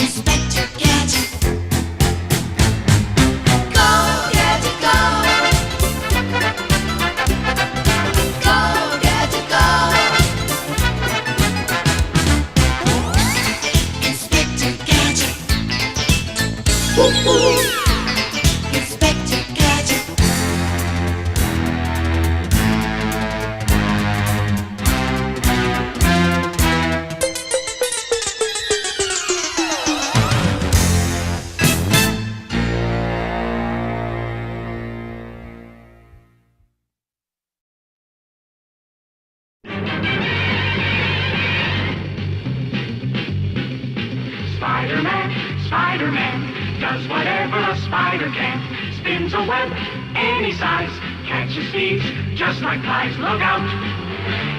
Inspector Gadget. Go, Gadget, go. Go, Gadget, go. Inspector Gadget. Inspector Gadget. Spider-Man, Spider-Man, does whatever a spider can. Spins a web any size, catches thieves just like flies. Look out,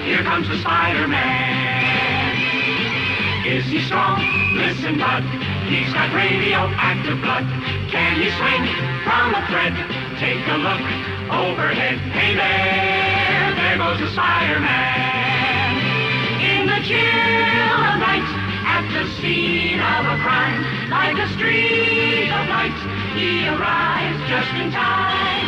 here comes the Spider-Man. Is he strong? Listen, bud, he's got radioactive blood. Can he swing from a thread? Take a look overhead. Hey there goes the Spider-Man. In the chill of night, at the scene of a crime, like a streak of light, he arrives just in time.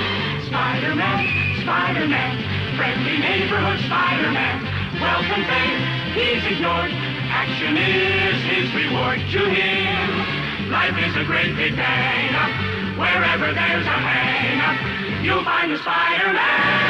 Spider-Man, Spider-Man, friendly neighborhood Spider-Man. Wealth and fame, he's ignored. Action is his reward to him. Life is a great big hang-up. Wherever there's a hang-up, you'll find the Spider-Man.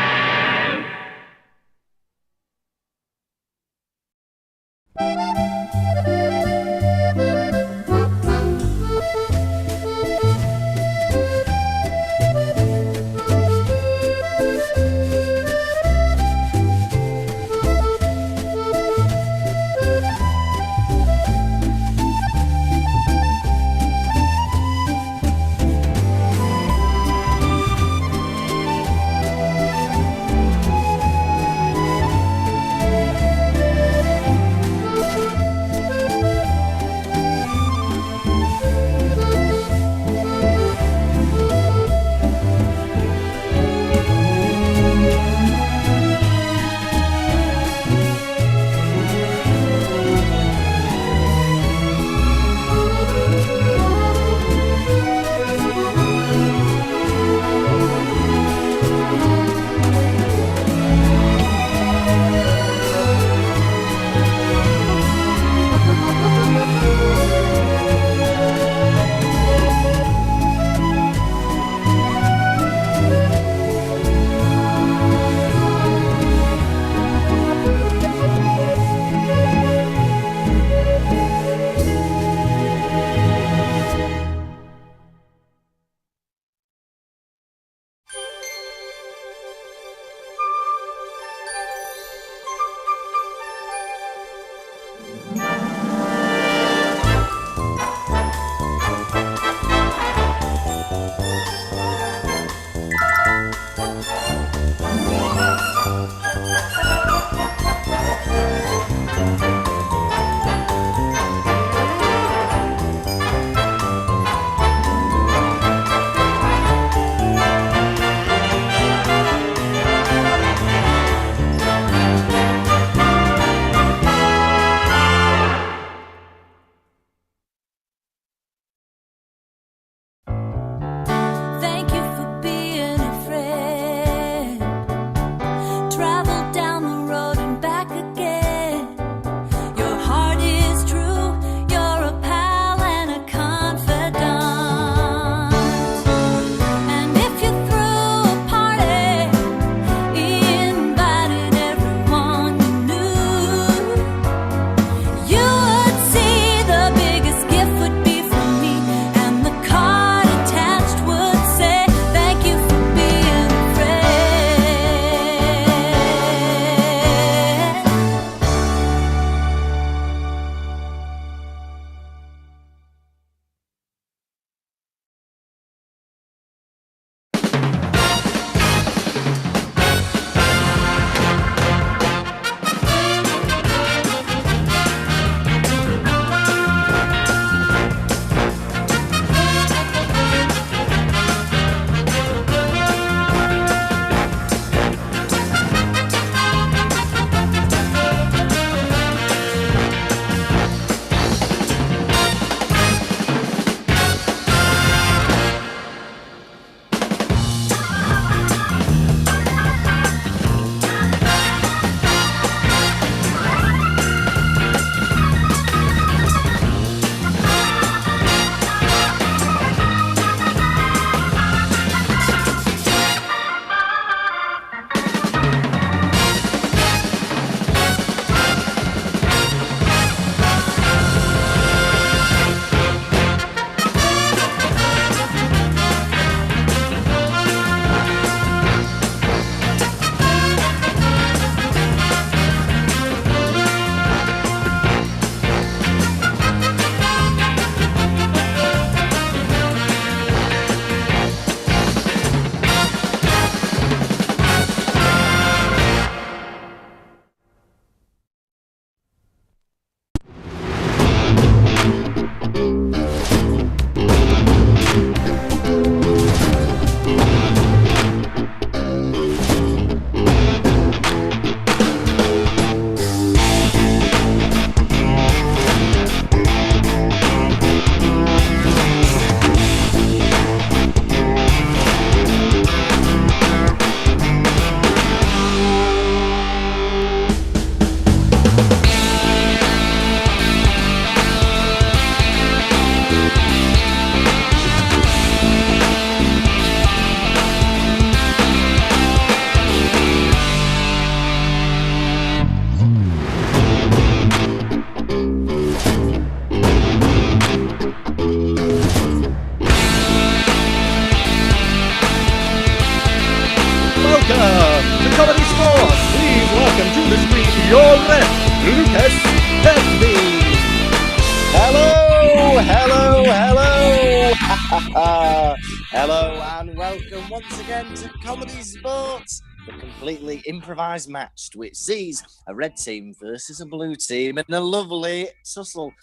Hello and welcome once again to Comedy Sports, the completely improvised match which sees a red team versus a blue team in a lovely tussle.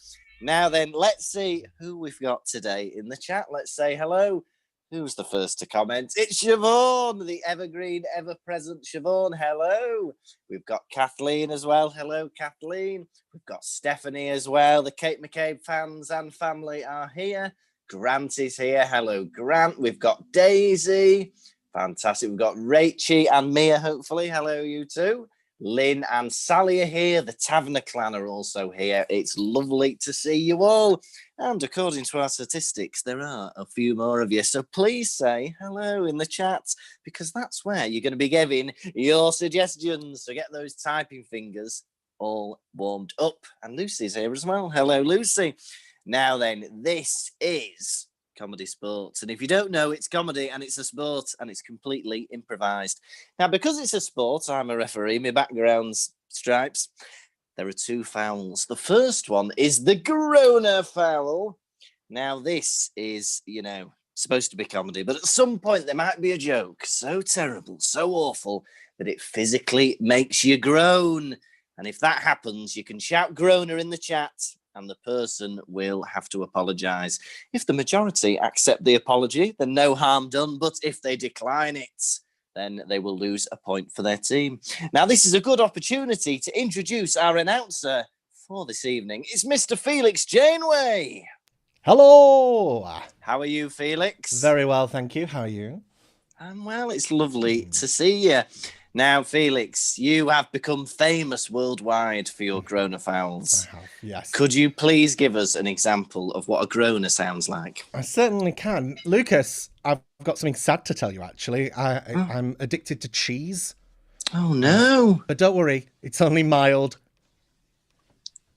Now then, let's see who we've got today in the chat. Let's say hello. Who's the first to comment? It's Siobhan, the evergreen, ever-present Siobhan. Hello. We've got Kathleen as well. Hello, Kathleen. We've got Stephanie as well. The Kate McCabe fans and family are here. Grant is here. Hello, Grant. We've got Daisy. Fantastic. We've got Rachie and Mia, hopefully. Hello, you two. Lynn and Sally are here. The Taverner clan are also here. It's lovely to see you all. And according to our statistics, there are a few more of you. So please say hello in the chat, because that's where you're going to be giving your suggestions. So get those typing fingers all warmed up. And Lucy's here as well. Hello, Lucy. Now then, this is Comedy Sports. And if you don't know, it's comedy and it's a sport and it's completely improvised. Now, because it's a sport, I'm a referee, my background's stripes. There are two fouls. The first one is the Groner foul. Now, this is, supposed to be comedy, but at some point there might be a joke so terrible, so awful, that it physically makes you groan. And if that happens, you can shout Groner in the chat and the person will have to apologise. If the majority accept the apology, then no harm done. But if they decline it, then they will lose a point for their team. Now, this is a good opportunity to introduce our announcer for this evening. It's Mr. Felix Janeway. Hello. How are you, Felix? Very well, thank you. How are you? Well, it's lovely to see you. Now, Felix, you have become famous worldwide for your groaner fouls. I have, yes. Could you please give us an example of what a groaner sounds like? I certainly can. Lucas, I've got something sad to tell you, actually. I'm addicted to cheese. Oh, no. But don't worry, it's only mild.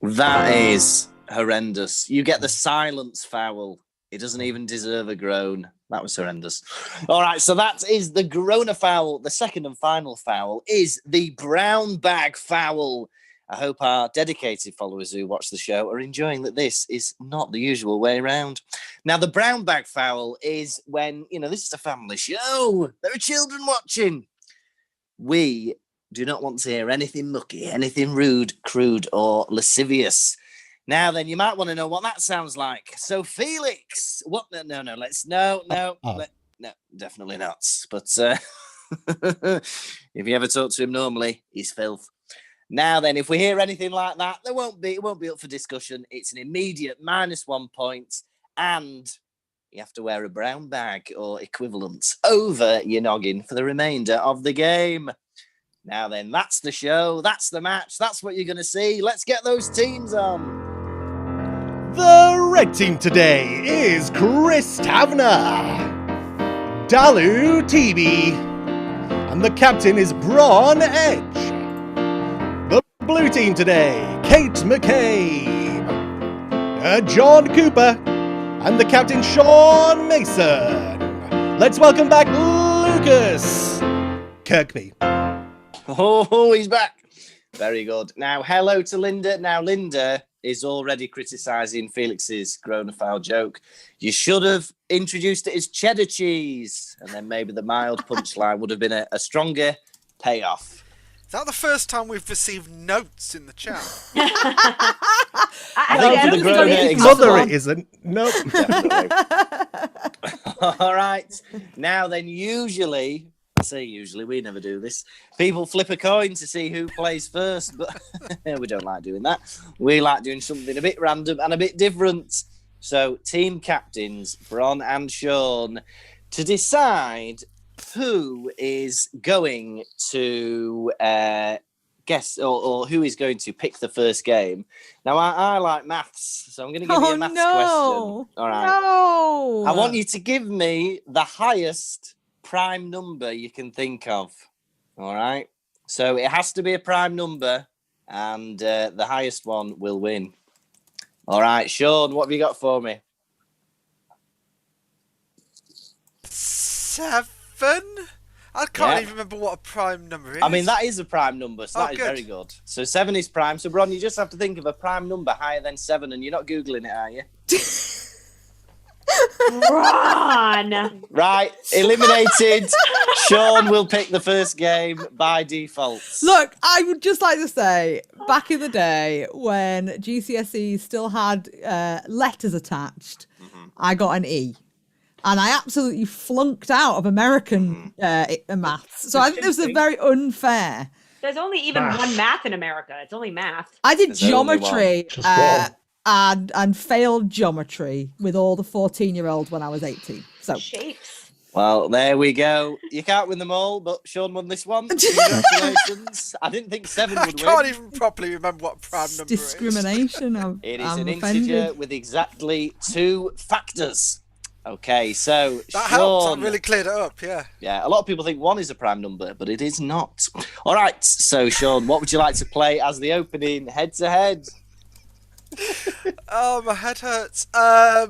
That is horrendous. You get the silence foul. It doesn't even deserve a groan. That was horrendous. All right, so that is the groaner foul. The second and final foul is the brown bag foul. I hope our dedicated followers who watch the show are enjoying that this is not the usual way around. Now, the brown bag foul is when, this is a family show. There are children watching. We do not want to hear anything mucky, anything rude, crude, or lascivious. Now then, you might want to know what that sounds like. So, Felix, what? No, definitely not. But if you ever talk to him normally, he's filth. Now then, if we hear anything like that, it won't be up for discussion. It's an immediate -1 point, and you have to wear a brown bag or equivalent over your noggin for the remainder of the game. Now then, that's the show, that's the match, that's what you're going to see. Let's get those teams on. The red team today is Chris Taverner, Dalu TB, and the captain is Bron Edge. The blue team today, Kate McCabe, John Cooper, and the captain Sean Mason. Let's welcome back Lucas Kirkby. Oh, he's back. Very good. Now, hello to Linda. Now, Linda is already criticising Felix's groaner foul joke. You should have introduced it as cheddar cheese, and then maybe the mild punchline would have been a stronger payoff. Is that the first time we've received notes in the chat? I think for the groaner Mother, it isn't. Nope. Definitely. All right. Now then, usually, we never do this. People flip a coin to see who plays first, but we don't like doing that. We like doing something a bit random and a bit different. So, team captains, Bron and Sean, to decide who is going to guess or who is going to pick the first game. Now, I like maths, so I'm going to give you a maths question. All right. No. I want you to give me the highest prime number you can think of. All right. So it has to be a prime number, and the highest one will win. All right, Sean, what have you got for me? 7? I can't even remember what a prime number is. I mean, that is a prime number, so that is good. very good. So 7 is prime. So, Bron, you just have to think of a prime number higher than 7, and you're not Googling it, are you? Run! Right, eliminated. Sean will pick the first game by default. Look, I would just like to say, back in the day when GCSE still had letters attached, I got an E. And I absolutely flunked out of American maths. So I think this was very unfair. There's only even one math in America. It's only math. I did There's only geometry Just one. and failed geometry with all the 14-year-olds when I was 18. So Shapes. Well, there we go. You can't win them all, but Sean won this one. Congratulations. I didn't think 7 I would can't win. even properly remember what prime number discrimination. It is I'm an offended. integer with exactly 2 factors. Okay, so That helped. Sean. That really cleared it up, yeah. Yeah, a lot of people think 1 is a prime number, but it is not. All right, so Sean, what would you like to play as the opening head-to-head? Oh, my head hurts. I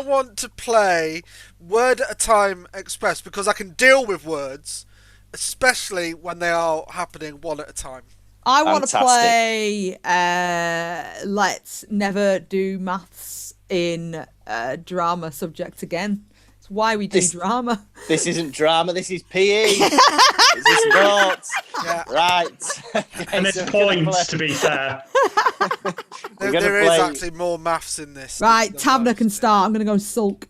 want to play Word at a Time Express because I can deal with words, especially when they are happening one at a time. I want to Fantastic. play Let's Never Do Maths in drama subject again. It's why we do drama. This isn't drama, this is PE. This is sports. Yeah. Right. Okay, And it's so we're gonna points, to be fair. We're gonna There is play- actually more maths in this. Right, than Tabner words. can start. I'm going to go sulk.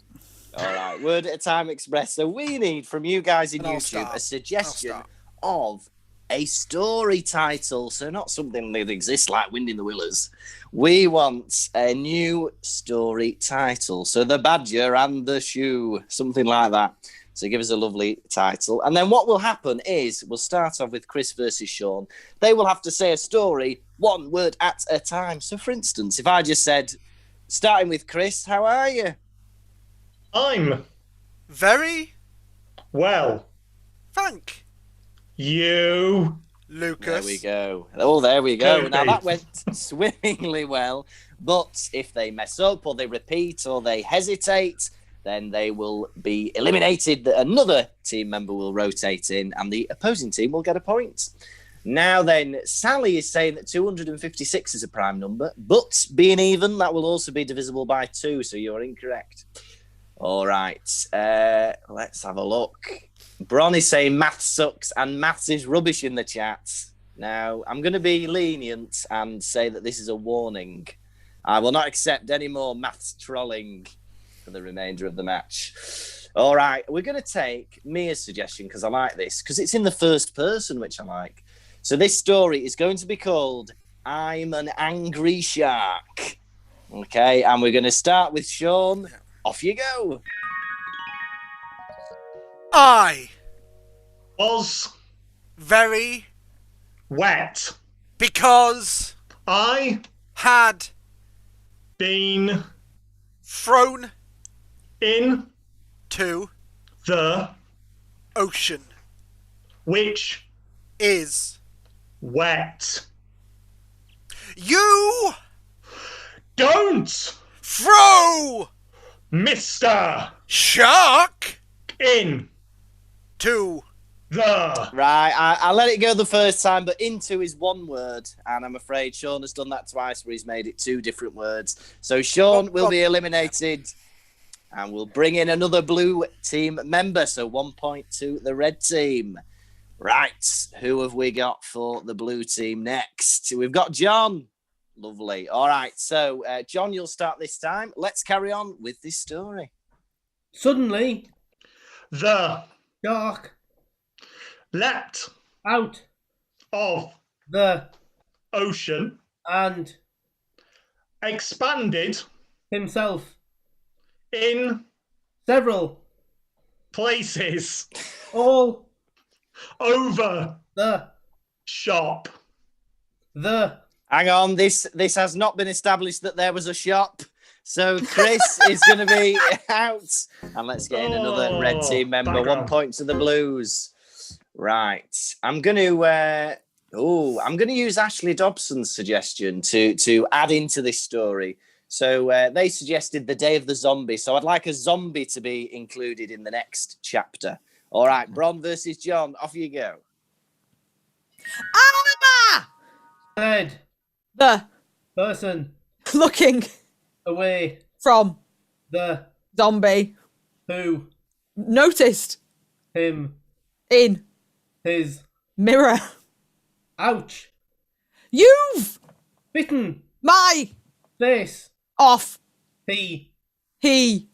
All right, Word at a Time Express. So we need from you guys in And I'll YouTube start. a suggestion I'll start. of a story title. So not something that exists like Wind in the Willows. We want a new story title. So The Badger and the Shoe, something like that. So give us a lovely title. And then what will happen is we'll start off with Chris versus Sean. They will have to say a story 1 word at a time. So for instance, if I just said, starting with Chris, how are you? I'm Very well. thank You. Lucas. There we go. Oh, there we go. Go, Now Dave. that went swimmingly well. But if they mess up or they repeat or they hesitate, then they will be eliminated. Another team member will rotate in and the opposing team will get a point. Now then, Sally is saying that 256 is a prime number, but being even, that will also be divisible by 2, so you're incorrect. All right, let's have a look. Bron is saying maths sucks and maths is rubbish in the chat. Now, I'm going to be lenient and say that this is a warning. I will not accept any more maths trolling for the remainder of the match. All right, we're going to take Mia's suggestion because I like this, because it's in the first person, which I like. So this story is going to be called I'm an Angry Shark. Okay, and we're going to start with Sean. Off you go. I Was very wet. because I had been thrown in to the ocean which is wet. you Don't, throw Mr. shark In to the Right, I let it go the first time, but into is 1 word, and I'm afraid Sean has done that twice where he's made it 2 different words. So Sean will be eliminated, and we'll bring in another blue team member, so 1 point to the red team. Right, who have we got for the blue team next? We've got John. Lovely. All right, so John, you'll start this time. Let's carry on with this story. Suddenly, the dark leapt out of the ocean and expanded himself in several places all over the shop. the Hang on, this has not been established that there was a shop. So Chris is going to be out. And let's get in another red team member. background. 1 point to the Blues. Right. I'm going to use Ashley Dobson's suggestion to add into this story. So they suggested the Day of the Zombie. So I'd like a zombie to be included in the next chapter. All right, Bron versus John. Off you go. Ah! said The person looking away from the Zombie. Who? Noticed. Him. In. His. Mirror. Ouch. You've. Bitten. My. Face. Off. He. He.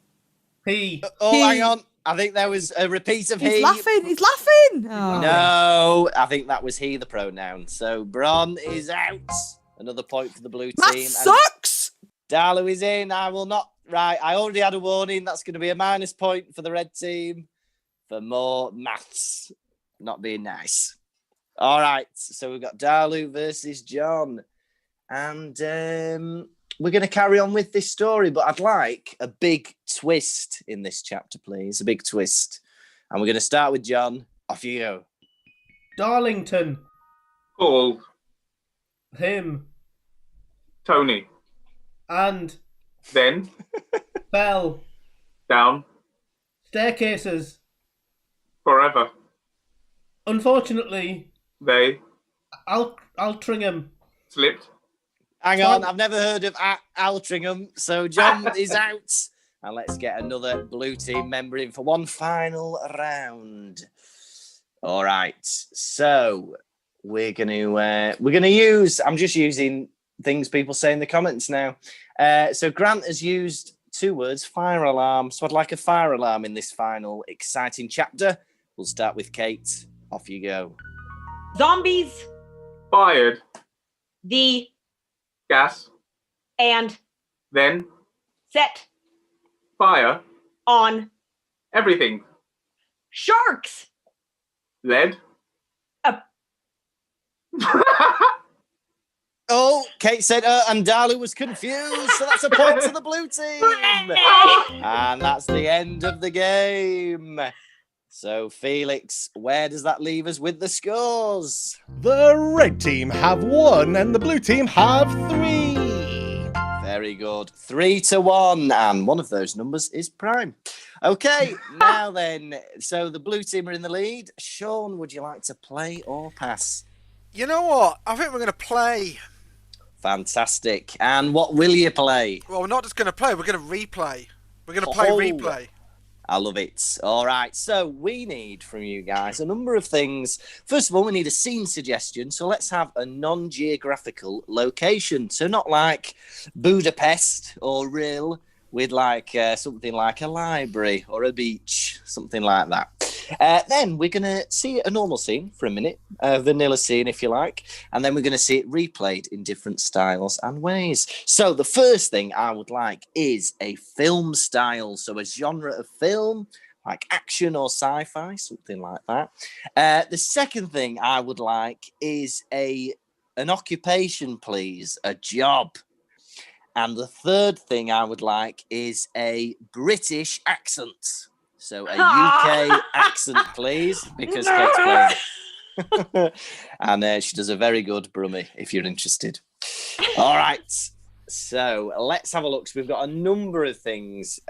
Oh, He- hang on. I think there was a repeat of He's he. laughing. He's laughing. Oh. No, I think that was he, the pronoun. So Bron is out. Another point for the blue That team. And sucks. Dalu is in. I will not. Right, I already had a warning. That's going to be a minus point for the red team for more maths not being nice. All right, so we've got Dalu versus John. And we're going to carry on with this story, but I'd like a big twist in this chapter, please. A big twist. And we're going to start with John. Off you go. Darlington. Paul, Him. Tony, And. then, Bell. down, Staircases. forever, Unfortunately. they, Altrincham. slipped, Hang on, I've never heard of Altrincham, so John is out. And let's get another blue team member in for one final round. All right, so we're gonna use. I'm just using things people say in the comments now. So Grant has used 2 words, fire alarm. So I'd like a fire alarm in this final exciting chapter. We'll start with Kate. Off you go. Zombies. fired, The. gas, And. then, Set. fire, On. everything, Sharks. lead. Up. Oh, Kate said, and Dalu was confused, so that's a point to the blue team. And that's the end of the game. So, Felix, where does that leave us with the scores? The red team have 1 and the blue team have 3. Very good. 3-1, and one of those numbers is prime. Okay, now then, so the blue team are in the lead. Sean, would you like to play or pass? You know what? I think we're going to play. Fantastic. And what will you play? Well, we're not just going to play. We're going to replay. We're going to play Oh. replay. I love it. All right, so we need from you guys a number of things. First of all, we need a scene suggestion. So let's have a non-geographical location. So not like Budapest or Ril, with like something like a library or a beach, something like that. Then we're going to see a normal scene for a minute, a vanilla scene if you like, and then we're going to see it replayed in different styles and ways. So the first thing I would like is a film style, so a genre of film, like action or sci-fi, something like that. The second thing I would like is an occupation, please, a job. And the third thing I would like is a British accent. So a UK accent, please, because Kate's playing. And she does a very good Brummie, if you're interested. All right. So let's have a look. So we've got a number of things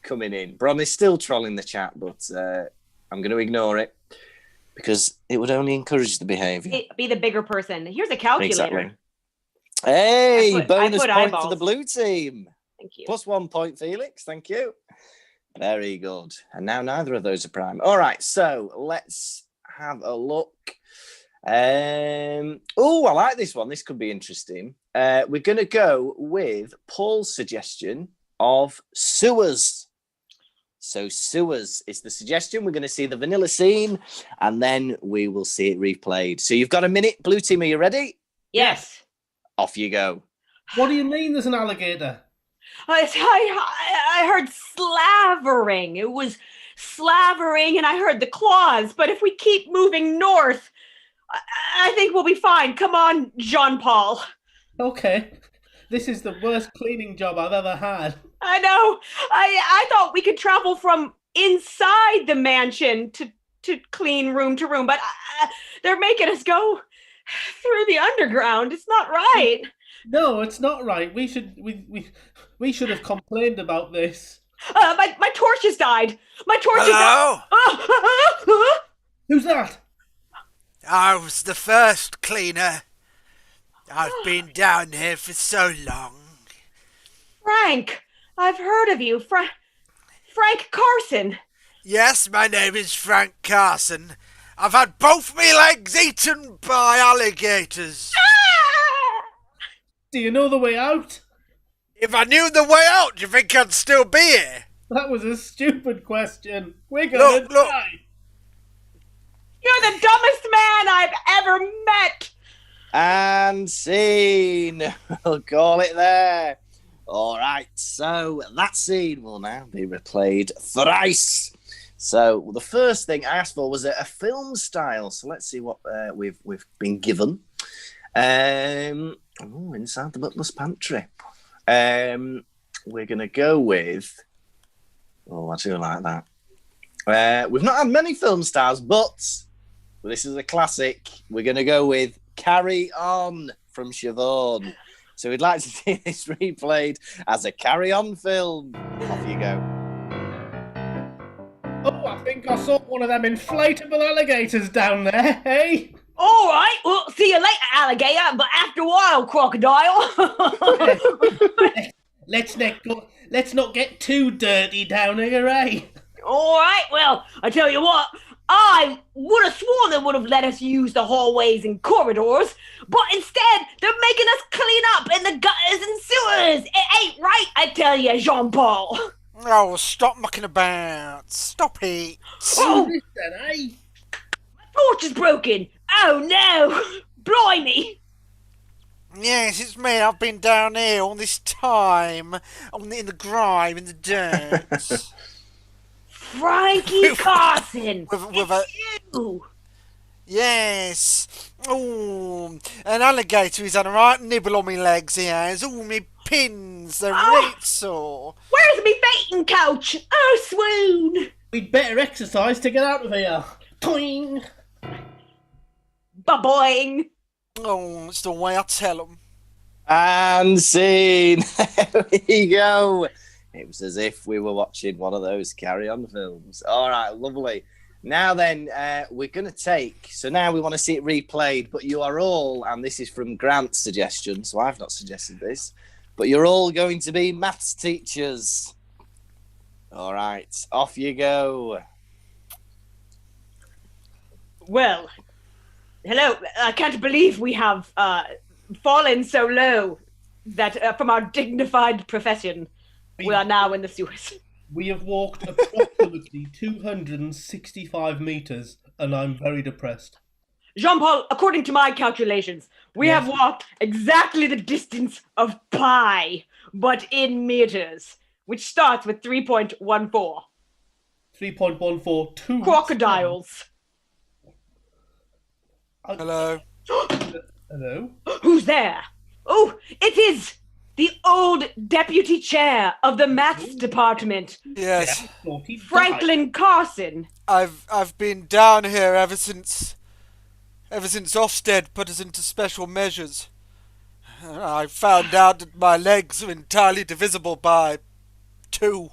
coming in. Bron is still trolling the chat, but I'm going to ignore it because it would only encourage the behaviour. Be the bigger person. Here's a calculator. Exactly. Hey, I bonus put point for eyeballs. the blue team. Thank you. Plus 1 point, Felix. Thank you. Very good. And now neither of those are prime. All right, so let's have a look. Oh, I like this one. This could be interesting. We're going to go with Paul's suggestion of sewers. So sewers is the suggestion. We're going to see the vanilla scene, and then we will see it replayed. So you've got a minute. Blue team, are you ready? Yes. Off you go. What do you mean there's an alligator? I heard slavering. It was slavering, and I heard the claws. But if we keep moving north, I think we'll be fine. Come on, Jean-Paul. Okay. This is the worst cleaning job I've ever had. I know. I thought we could travel from inside the mansion to clean room to room, but they're making us go through the underground. It's not right. No, it's not right. We should have complained about this. My torch has died. My torch has Hello? Who's that? I was the first cleaner. I've been down here for so long. Frank, I've heard of you. Frank Carson. Yes, my name is Frank Carson. I've had both my legs eaten by alligators. Do you know the way out? If I knew the way out, do you think I'd still be here? That was a stupid question. We're gonna Look. die. You're the dumbest man I've ever met. And scene. We'll call it there. All right, so that scene will now be replayed thrice. So the first thing I asked for was a film style. So let's see what we've been given. Inside the butler's pantry. We're going to go with... Oh, I do like that. We've not had many film styles, but this is a classic. We're going to go with Carry On from Siobhan. So we'd like to see this replayed as a carry-on film. Off you go. Oh, I think I saw one of them inflatable alligators down there, hey? All right, well, see you later, alligator, but after a while, crocodile. Let's not get too dirty down here, eh? All right, well, I tell you what, I would have sworn they would have let us use the hallways and corridors, but instead, they're making us clean up in the gutters and sewers. It ain't right, I tell you, Jean-Paul. Oh, stop mucking about. Stop it. Oh, Listen, eh? my torch is broken. Oh, no. Blimey. Yes, it's me. I've been down here all this time. In the grime, in the dirt. Frankie Carson. with a... You. Yes. Oh, an alligator. He's had a right nibble on me legs, he has. All me pins. They're right sore. Where's me baiting couch? Oh, swoon. We'd better exercise to get out of here. Toing! Ba-boing. Oh, it's the way I tell them. And scene. There we go. It was as if we were watching one of those carry-on films. All right, lovely. Now then, we're going to take... So now we want to see it replayed, but you are all, and this is from Grant's suggestion, so I've not suggested this, but you're all going to be maths teachers. All right, off you go. Well, hello. I can't believe we have fallen so low that from our dignified profession, we are now in the sewers. We have walked approximately 265 meters, and I'm very depressed. Jean-Paul, according to my calculations, we have walked exactly the distance of pi, but in meters, which starts with 3.14. 3.142 Crocodiles. Hello. Hello? Who's there? Oh, it is the old deputy chair of the maths department, Yes. Franklin Carson. I've been down here ever since Ofsted put us into special measures. I found out that my legs are entirely divisible by 2.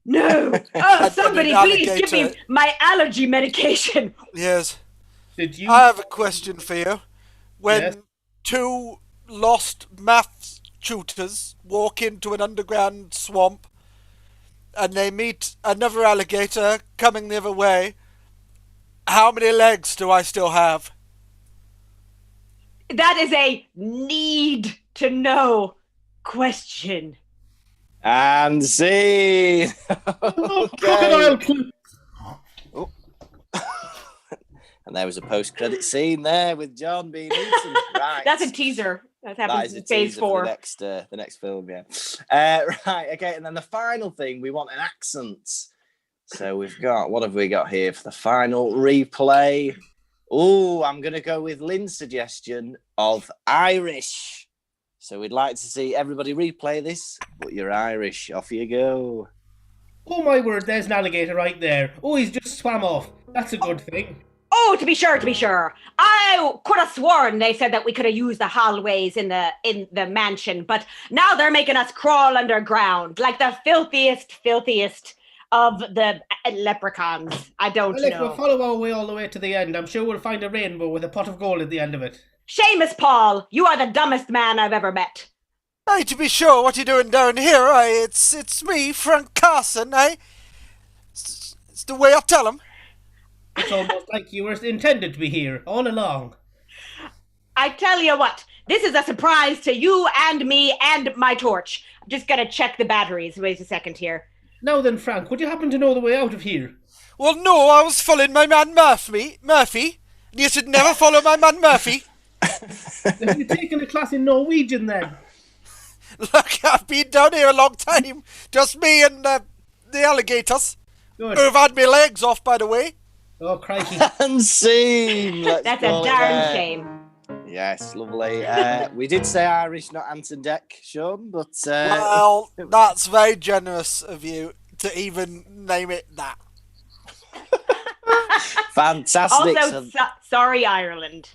No! Oh, somebody please give me my allergy medication. Yes. Did you? I have a question for you. When Yes. 2 lost maths tutors walk into an underground swamp and they meet another alligator coming the other way, how many legs do I still have? That is a need to know question. And scene. Crocodile clue. And there was a post-credit scene there with John being eaten. Right. That's a teaser. That That happens is a in phase teaser 4. for the next film, yeah. Right, okay, and then the final thing, we want an accent. So what have we got here for the final replay? Oh, I'm going to go with Lynn's suggestion of Irish. So we'd like to see everybody replay this, but you're Irish. Off you go. Oh my word, there's an alligator right there. Oh, he's just swam off. That's a good thing. Oh, to be sure. I could have sworn they said that we could have used the hallways in the mansion, but now they're making us crawl underground like the filthiest of the leprechauns. I don't Well, if know. we'll follow our way all the way to the end, I'm sure we'll find a rainbow with a pot of gold at the end of it. Seamus Paul, you are the dumbest man I've ever met. Hey, to be sure, what are you doing down here? It's me, Frank Carson, It's the way I tell him. It's almost like you were intended to be here all along. I tell you what, this is a surprise to you and me and my torch. I'm just gonna check the batteries. Wait a second here. Now then, Frank, would you happen to know the way out of here? Well, no, I was following my man Murphy, and you should never follow my man Murphy. Have you taken a class in Norwegian then? Look, I've been down here a long time. Just me and the alligators. Good. Who've had my legs off, by the way. Oh, crikey. And scene. Let's That's go a darn there. shame. Yes, lovely. We did say Irish, not Anton Deck, Sean, but Well, that's very generous of you to even name it that. fantastic. Also, sorry, Ireland.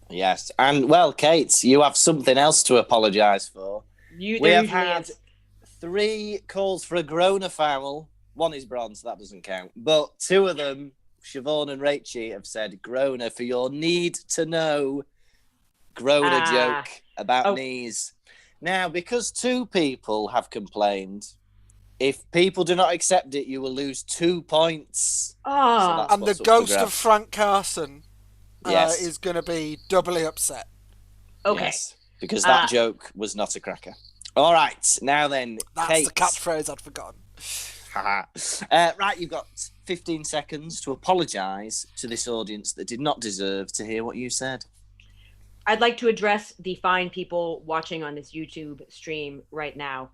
Yes, and well, Kate, you have something else to apologise for. We there have usually had is. 3 calls for a Grona foul. 1 is bronze, so that doesn't count. But 2 of them, Siobhan and Rachie, have said Grona for your need to know Grona joke about knees. Now, because 2 people have complained, if people do not accept it, you will lose 2 points. Oh. And the ghost of Frank Carson Yes. is going to be doubly upset. Okay. Yes, because that joke was not a cracker. All right, now then, That's Kate. the catchphrase I'd forgotten. Right, you've got 15 seconds to apologise to this audience that did not deserve to hear what you said. I'd like to address the fine people watching on this YouTube stream right now.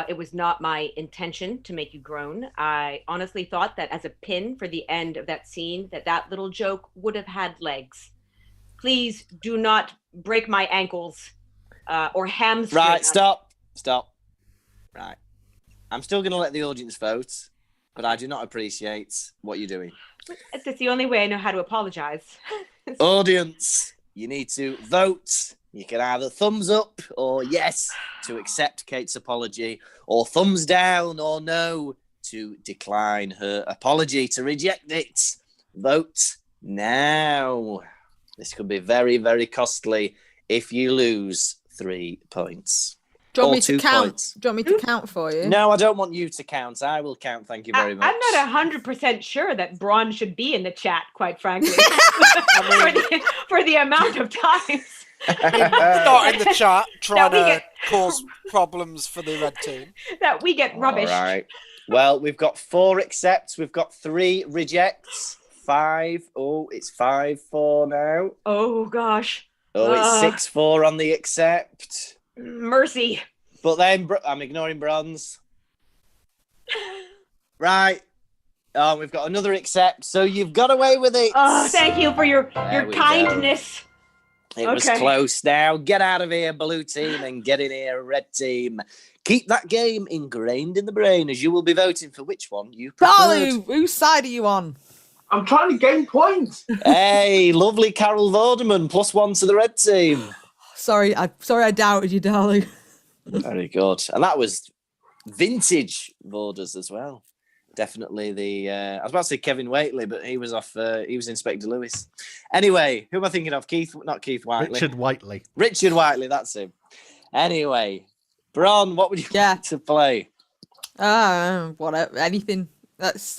It was not my intention to make you groan. I honestly thought that as a pin for the end of that scene, that little joke would have had legs. Please do not break my ankles or hamstring. Right, stop. Right. I'm still going to let the audience vote, but I do not appreciate what you're doing. That's the only way I know how to apologize. Audience, you need to vote. You can either thumbs up or yes to accept Kate's apology, or thumbs down or no to decline her apology, to reject it. Vote now. This could be very, very costly if you lose 3 points. Do you want Or me to 2 count? points. Do you want me to count for you? No, I don't want you to count. I will count. Thank you very much. I'm not 100% sure that Braun should be in the chat, quite frankly, for the amount of times. Not in the chat trying we to get- cause problems for the red team. That we get rubbish. All right. Well, we've got 4 accepts. We've got 3 rejects. 5. Oh, it's 5-4 now. Oh, gosh. Oh, it's 6-4 on the accept. Mercy. But then I'm ignoring bronze. Right. Oh, we've got another accept. So you've got away with it. Oh, thank you for your we kindness. It was Okay. close. Now get out of here, blue team, and get in here, red team. Keep that game ingrained in the brain, as you will be voting for which one you prefer. Charlie, whose side are you on? I'm trying to gain points. Hey, lovely Carol Vorderman, +1 to the red team. Sorry, I doubted you, darling. Very good. And that was vintage Vorders as well. Definitely I was about to say Kevin Waitley, but he was Inspector Lewis. Anyway, who am I thinking of? Not Keith Whiteley. Richard Whiteley. Richard Whiteley, that's him. Anyway, Bron, what would you like to play? Whatever, anything. That's,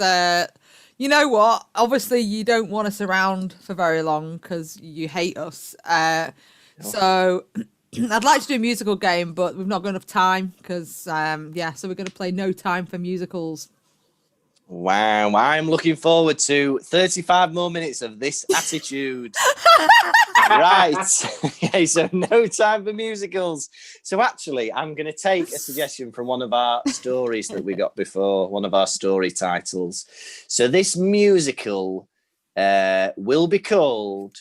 you know what? Obviously, you don't want us around for very long because you hate us. So I'd like to do a musical game, but we've not got enough time because, so we're going to play No Time for Musicals. Wow, I'm looking forward to 35 more minutes of this attitude. Right. Okay, so no time for musicals. So actually, I'm going to take a suggestion from one of our stories that we got before, one of our story titles. So this musical will be called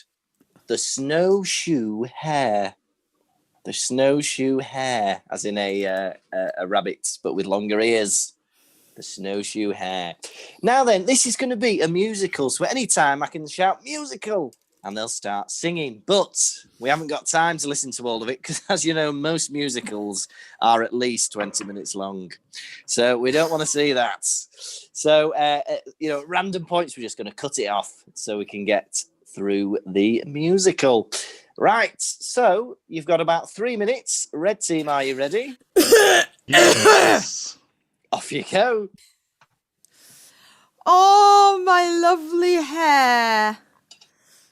The Snowshoe Hare. The Snowshoe Hare, as in a rabbit, but with longer ears. The Snowshoe Hare. Now then, this is going to be a musical, so at any time I can shout musical and they'll start singing. But we haven't got time to listen to all of it because, as you know, most musicals are at least 20 minutes long. So we don't want to see that. So, random points, we're just going to cut it off so we can get through the musical. Right, so you've got about 3 minutes. Red team, are you ready? Yes. Off you go. Oh, my lovely hair.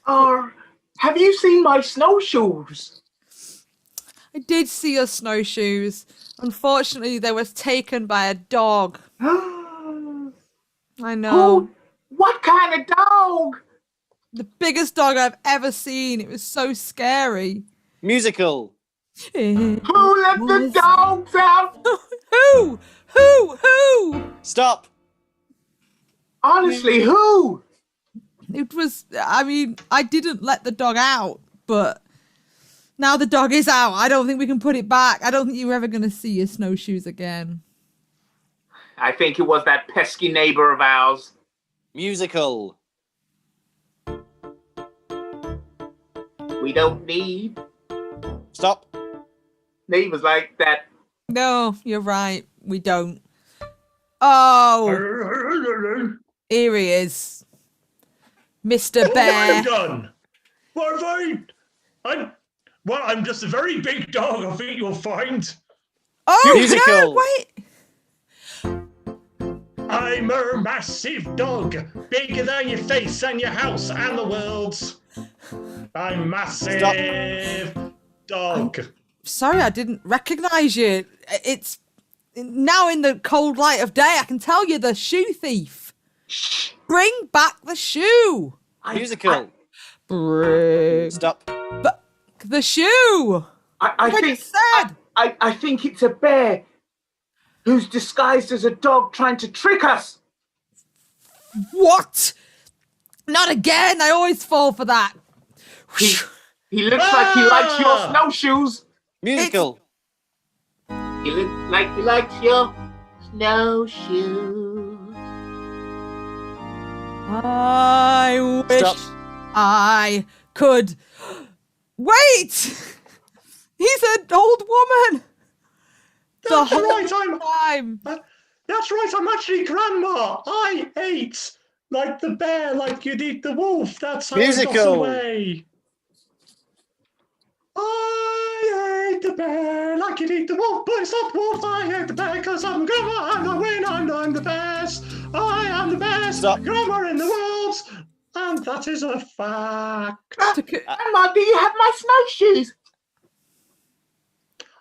Have you seen my snowshoes? I did see your snowshoes. Unfortunately, they were taken by a dog. I know. What kind of dog? The biggest dog I've ever seen. It was so scary. Musical. Who Who let the dogs out? Who? Stop. Honestly, who? It was, I mean, I didn't let the dog out, but now the dog is out. I don't think we can put it back. I don't think you're ever going to see your snowshoes again. I think it was that pesky neighbor of ours. Musical. We don't need Stop. neighbors like that. No, you're right. We don't. Oh, here he is. Mr. What have I Bear. done? What have I? I'm just a very big dog. I think you'll find. Oh, Musical. no, wait. I'm a massive dog, bigger than your face and your house and the world. I'm massive dog. Sorry, I didn't recognize you. It's now in the cold light of day. I can tell you're the shoe thief. Bring back the shoe. Musical. Bring Stop. back the shoe. I think it's a bear who's disguised as a dog trying to trick us. What? Not again. I always fall for that. He looks like he likes your snowshoes. Musical. He looks like he likes your snowshoes. I wish Stop. I could. Wait! He's an old woman. That's the whole right. time. That's right. I'm actually grandma. I ate like the bear, like you'd eat the wolf. That's how I got Musical. away. I ate the bear like you'd eat the wolf, but it's not the wolf. I ate the bear because I'm grandma. I'm the winner. I'm the best. I am the best Stop. grandma in the world, and that is a fact. Grandma, do you have my snowshoes?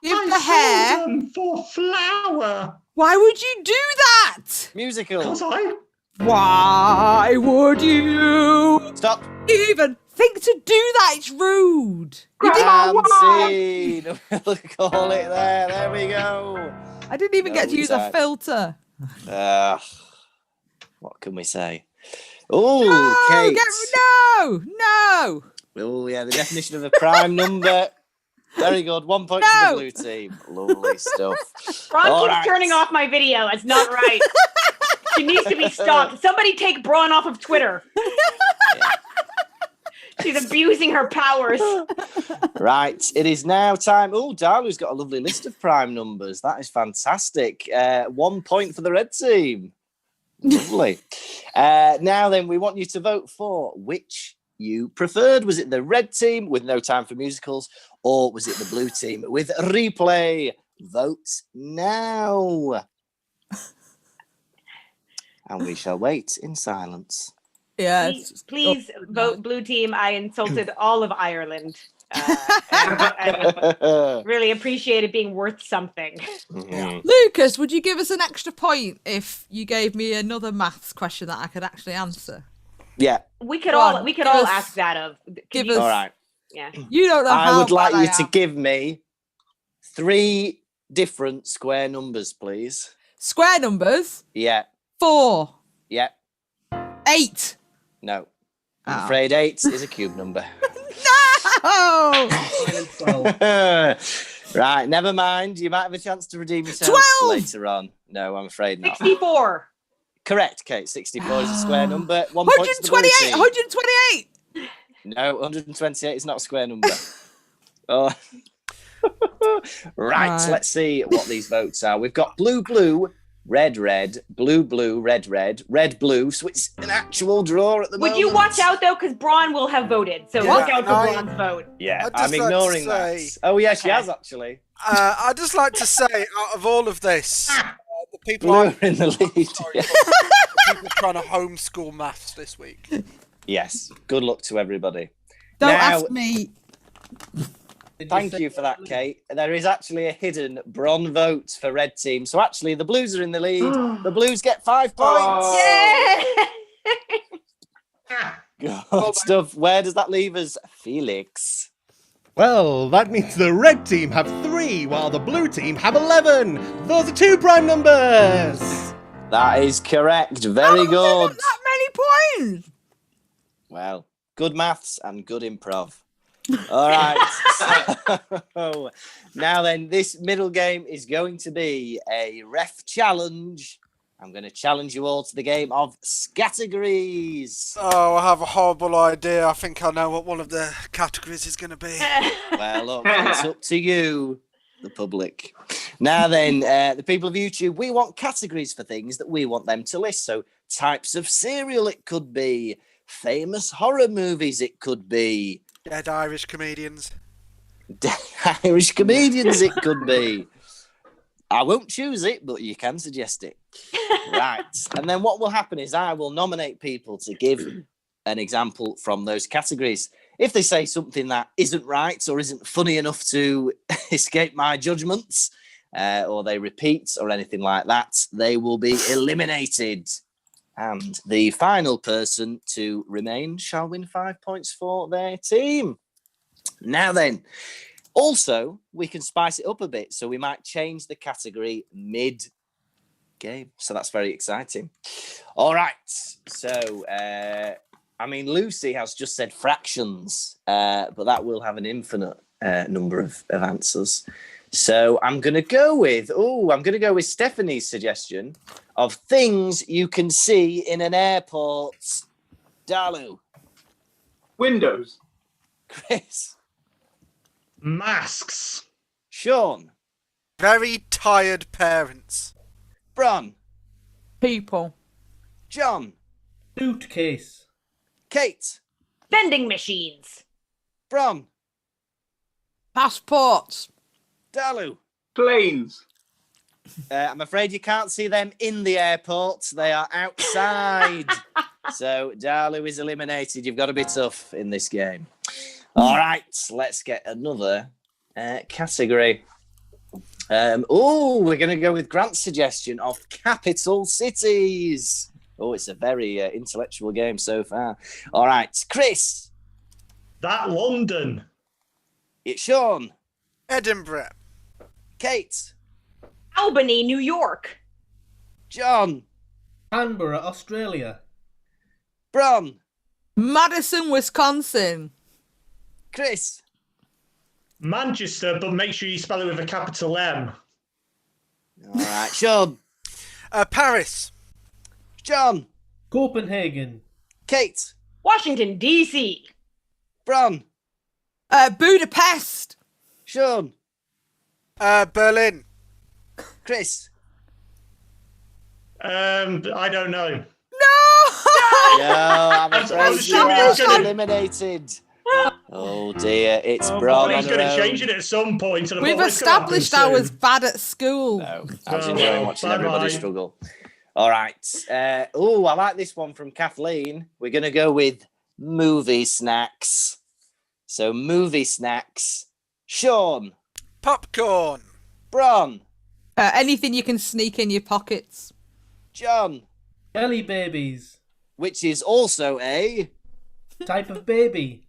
Give I the hair. sold them for flour. Why would you do that? Musical. Because I Why would you Stop. even think to do that? It's rude. Grandma, And why? scene. We'll call it there. There we go. I didn't even get to use a time. filter. What can we say? Oh, No, Kate. no. Oh, yeah, the definition of a prime number. Very good. 1 point to No. the blue team. Lovely stuff. Ron All keeps right. turning off my video. It's not right. She needs to be stopped. Somebody take Braun off of Twitter. She's abusing her powers. Right, it is now time. Oh, Darlu's got a lovely list of prime numbers. That is fantastic. 1 point for the red team. Lovely. Now then, we want you to vote for which you preferred. Was it the red team with no time for musicals, or was it the blue team with replay? Vote now. And we shall wait in silence. Yeah. Please vote blue team. I insulted all of Ireland. I really appreciate it being worth something. Lucas, would you give us an extra point if you gave me another maths question that I could actually answer? Yeah. We could Go all on, we could give all us- ask that of. give you, us- All right. Yeah. You don't know how I would like bad you I to am. give me 3 different square numbers, please. Square numbers. Yeah. 4, Yeah. 8. No. I'm Oh. afraid 8 is a cube number. Oh! Right, never mind. You might have a chance to redeem yourself 12! later on. No, I'm afraid not. 64. Correct, Kate. 64 is a square number. 1 point to the blue 128. team. 128. No, 128 is not a square number. Oh. Right, Right. let's see what these votes are. We've got blue, blue, red, red, blue, blue, red, red, red, blue. So it's an actual draw at the Would moment. you watch out though, because Braun will have voted, so Yeah, look out for I- Braun's vote. Yeah, I'd I'm just like to ignoring say- that. Oh, yeah, she Okay. has actually. I'd just like to say, out of all of this, the people Blue are in the lead. sorry, the people trying to homeschool maths this week. Yes, good luck to everybody. Don't Now- ask me. Thank you for that, Kate. There is actually a hidden bronze vote for red team. So actually, the Blues are in the lead. The Blues get 5 points. Yeah. Good stuff. Where does that leave us, Felix? Well, that means the red team have 3, while the blue team have 11. Those are 2 prime numbers. That is correct. Very good. That many points. Well, good maths and good improv. All right. So, now then, this middle game is going to be a ref challenge. I'm going to challenge you all to the game of categories. Oh, I have a horrible idea. I think I know what one of the categories is going to be. Well, look, it's up to you, the public. Now then, the people of YouTube, we want categories for things that we want them to list. So types of cereal it could be, famous horror movies it could be, Dead Irish comedians. Irish comedians it could be. I won't choose it, but you can suggest it. Right. And then what will happen is I will nominate people to give an example from those categories. If they say something that isn't right or isn't funny enough to escape my judgments, or they repeat or anything like that, they will be eliminated. And the final person to remain shall win 5 points for their team. Now then, also, we can spice it up a bit. So we might change the category mid-game. So that's very exciting. All right. So, Lucy has just said fractions, but that will have an infinite number of answers. So I'm going to go with Stephanie's suggestion of things you can see in an airport. Dalu. Windows. Chris. Masks. Sean. Very tired parents. Bron. People. John. Suitcase. Kate. Vending machines. Bron. Passports. Dalu. Planes. I'm afraid you can't see them in the airport. They are outside. So Dalu is eliminated. You've got to be tough in this game. All right, let's get another category. We're going to go with Grant's suggestion of capital cities. Oh, it's a very intellectual game so far. All right, Chris. That London. It's Sean. Edinburgh. Kate. Albany, New York. John. Canberra, Australia. Bron. Madison, Wisconsin. Chris. Manchester, but make sure you spell it with a capital M. All right, Sean. Paris. John. Copenhagen. Kate. Washington, D.C. Bron. Budapest. Sean. Berlin. Chris. I don't know. No! No, I'm I afraid was you assuming he are was gonna- eliminated. Oh dear, it's Oh, Bron he's on going her to own. change it at some point. And I We've thought, it's gonna happen established I soon. was bad at school. No, I was Oh, enjoying watching bye-bye. everybody struggle. All right. I like this one from Kathleen. We're going to go with movie snacks. So movie snacks. Sean. Popcorn. Bron. Anything you can sneak in your pockets. John. Jelly babies. Which is also a... Type of baby.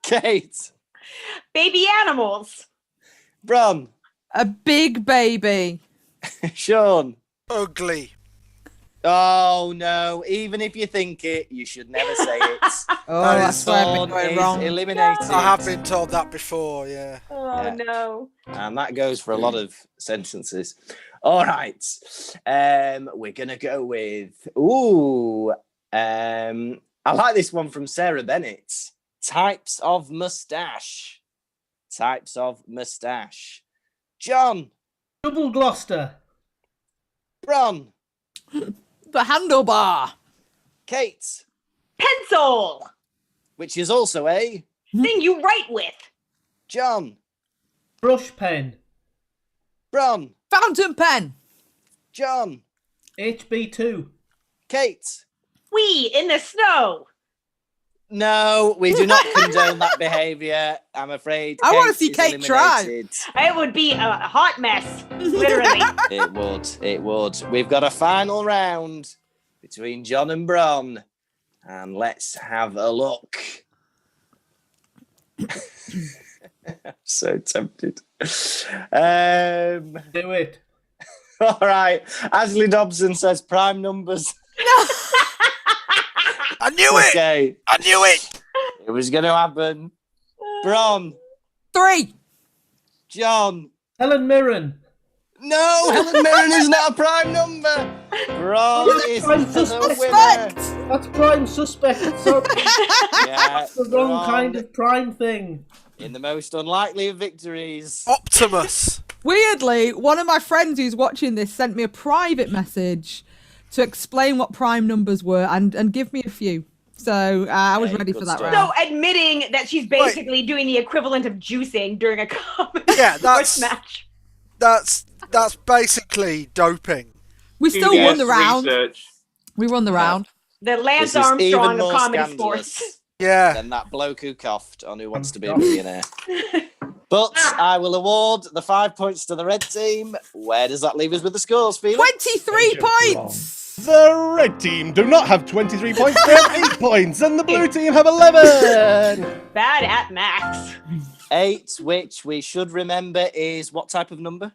Kate. Baby animals. Bron. A big baby. Sean. Ugly. Oh, no. Even if you think it, you should never say it. Oh, that's where I've been Sean going is wrong. eliminated. I have been told that before, yeah. Oh, Yeah. no. And that goes for a lot of sentences. All right. We're going to go with... I like this one from Sarah Bennett. Types of mustache. Types of mustache. John. Double Gloucester. Bron. The handlebar. Kate. Pencil. Which is also a... Thing you write with. John. Brush pen. Bron. Fountain pen. John. HB2. Kate. We in the snow. No, we do not condone that behaviour. I'm afraid. I want to Kate see is Kate try. eliminated. It would be a hot mess, literally. It would. It would. We've got a final round between John and Bron. And let's have a look. I'm so tempted. Do it. All right. Ashley Dobson says prime numbers. I knew it. Okay. I knew it. It was going to happen. Bron. 3. John. Helen Mirren. No, Helen Mirren is not a prime number. Bron is prime the suspect. winner. That's prime suspect. So Yeah, that's the wrong Bron kind of prime thing. in the most unlikely of victories. Optimus. Weirdly, one of my friends who's watching this sent me a private message to explain what prime numbers were and give me a few. So I was Okay, ready good for that stuff. round. So admitting that she's basically doing the equivalent of juicing during a comedy Yeah, that's match. that's basically doping. We still Yes, won the round. research. We won the round. The Lance This is even Armstrong of more comedy scandalous sports. Yeah. than that bloke who coughed on Who Wants to Be a Millionaire. But I will award the 5 points to the red team. Where does that leave us with the scores, Felix? 23 points. The red team do not have 23 points, they have 8 points, and the blue team have 11. Bad at max. 8, which we should remember is what type of number?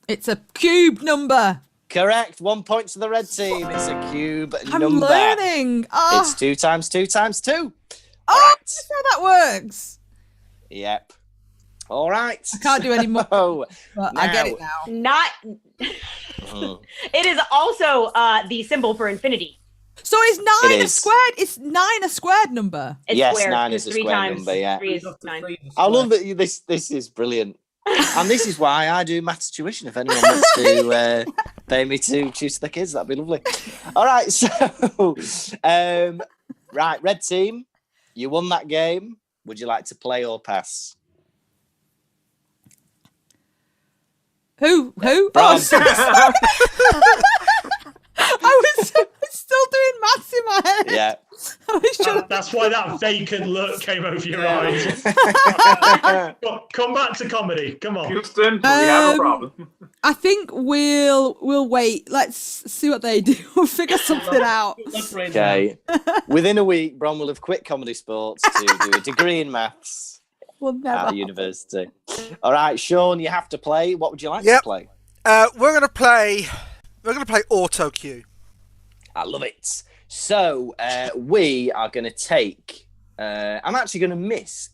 It's a cube number. Correct. 1 point to the red team. It's a cube I'm number. learning. Oh, It's 2 times 2 times 2. that's how that works. Yep. All right. I can't do any more. So, But I get now- it now. Not. Mhm. It is also the symbol for infinity. So is 9 It a is. squared? It's 9 a squared number. It's Yes, squared. 9 There's is a three square times. number, yeah. 3 is 9. I love that this is brilliant. And this is why I do maths tuition. If anyone wants to pay me to tutor the kids, that'd be lovely. All right, so right, red team, you won that game. Would you like to play or pass? Who? Oh, Bron. sorry. I was still doing maths in my head. Yeah. I was trying to... That's why that vacant look came over your eyes. Come back to comedy. Come on. Houston, we have a problem. I think we'll wait. Let's see what they do. We'll figure something out. Okay. Within a week, Bron will have quit comedy sports to do a degree in maths We'll never. at university. All right, Sean, you have to play. What would you like to Yep. play? We're gonna play auto cue. I love it. So we are going to take. I'm actually going to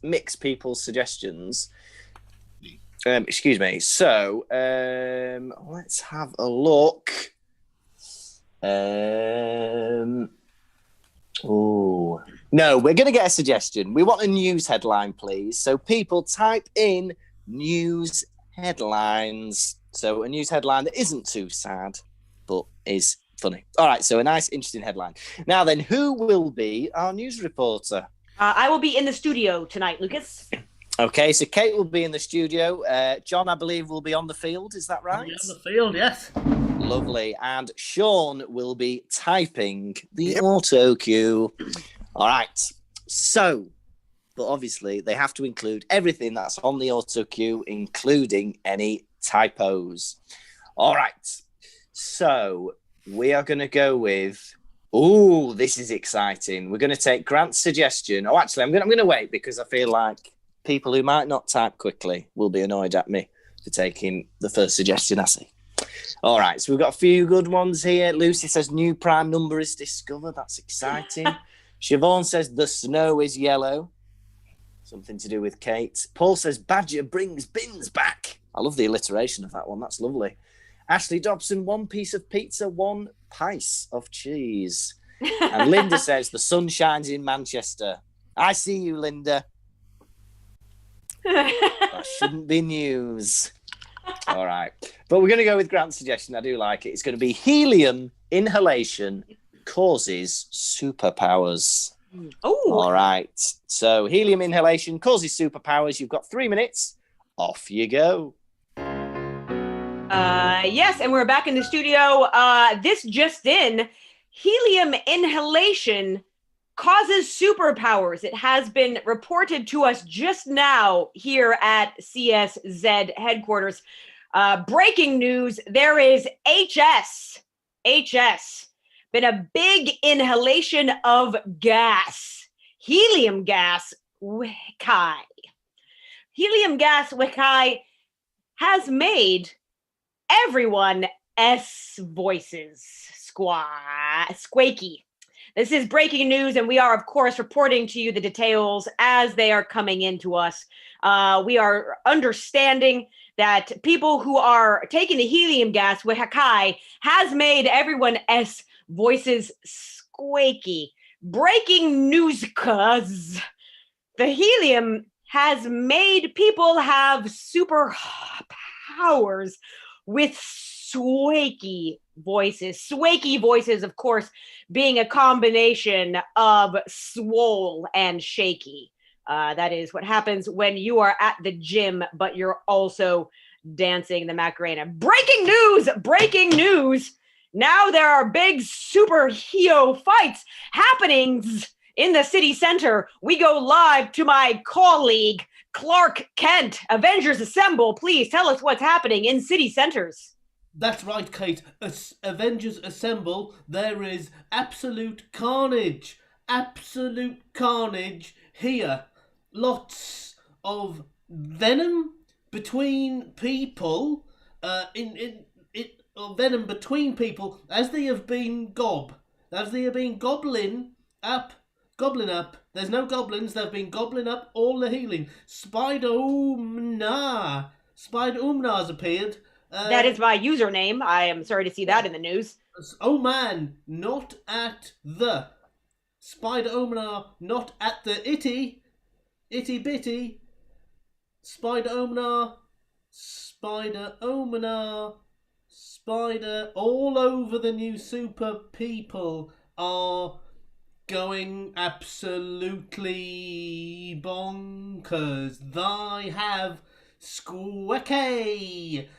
mix people's suggestions. Excuse me. So let's have a look. Oh no, we're going to get a suggestion. We want a news headline, please. So people type in news headlines. So a news headline that isn't too sad, but is funny. All right, so a nice, interesting headline. Now then, who will be our news reporter? I will be in the studio tonight, Lucas. Okay, so Kate will be in the studio. John, I believe, will be on the field. Is that right? On the field, yes. Lovely. And Sean will be typing the auto cue. All right. So, but obviously, they have to include everything that's on the auto cue, including any typos. All right. So, we are going to go with. Oh, this is exciting. We're going to take Grant's suggestion. Oh, actually, I'm going to wait because I feel like people who might not type quickly will be annoyed at me for taking the first suggestion I see. All right, so we've got a few good ones here. Lucy says new prime number is discovered. That's exciting. Siobhan says the snow is yellow. Something to do with Kate. Paul says Badger brings bins back. I love the alliteration of that one. That's lovely. Ashley Dobson, 1 piece of pizza, 1 piece of cheese. And Linda says the sun shines in Manchester. I see you, Linda. That shouldn't be news. All right. But we're going to go with Grant's suggestion. I do like it. It's going to be helium inhalation causes superpowers. Oh. All right. So helium inhalation causes superpowers. You've got 3 minutes. Off you go. Yes, and we're back in the studio. This just in, helium inhalation causes superpowers. It has been reported to us just now here at CSZ headquarters. Breaking news, there is HS, been a big inhalation of gas, helium gas, Wikai. Helium gas, Wikai, has made everyone S voices squeaky. This is breaking news, and we are, of course, reporting to you the details as they are coming into us. We are understanding that people who are taking the helium gas with Hakai has made everyone S voices squeaky. Breaking news, cuz the helium has made people have super powers with squeaky voices. Squeaky voices, of course, being a combination of swole and shaky. That is what happens when you are at the gym, but you're also dancing the Macarena. Breaking news. Now there are big superhero fights happenings in the city center. We go live to my colleague, Clark Kent. Avengers Assemble. Please tell us what's happening in city centers. That's right, Kate. Avengers Assemble. There is absolute carnage. Absolute carnage here. Lots of venom between people. Venom between people as they have been gobbling up. There's no goblins. They've been gobbling up all the healing. Spider Umnar's appeared. That is my username. I am sorry to see that in the news. Oh man, not at the Spider Omnar, not at the itty bitty. Spider Omnar, all over the new super people are going absolutely bonkers. They have squeaky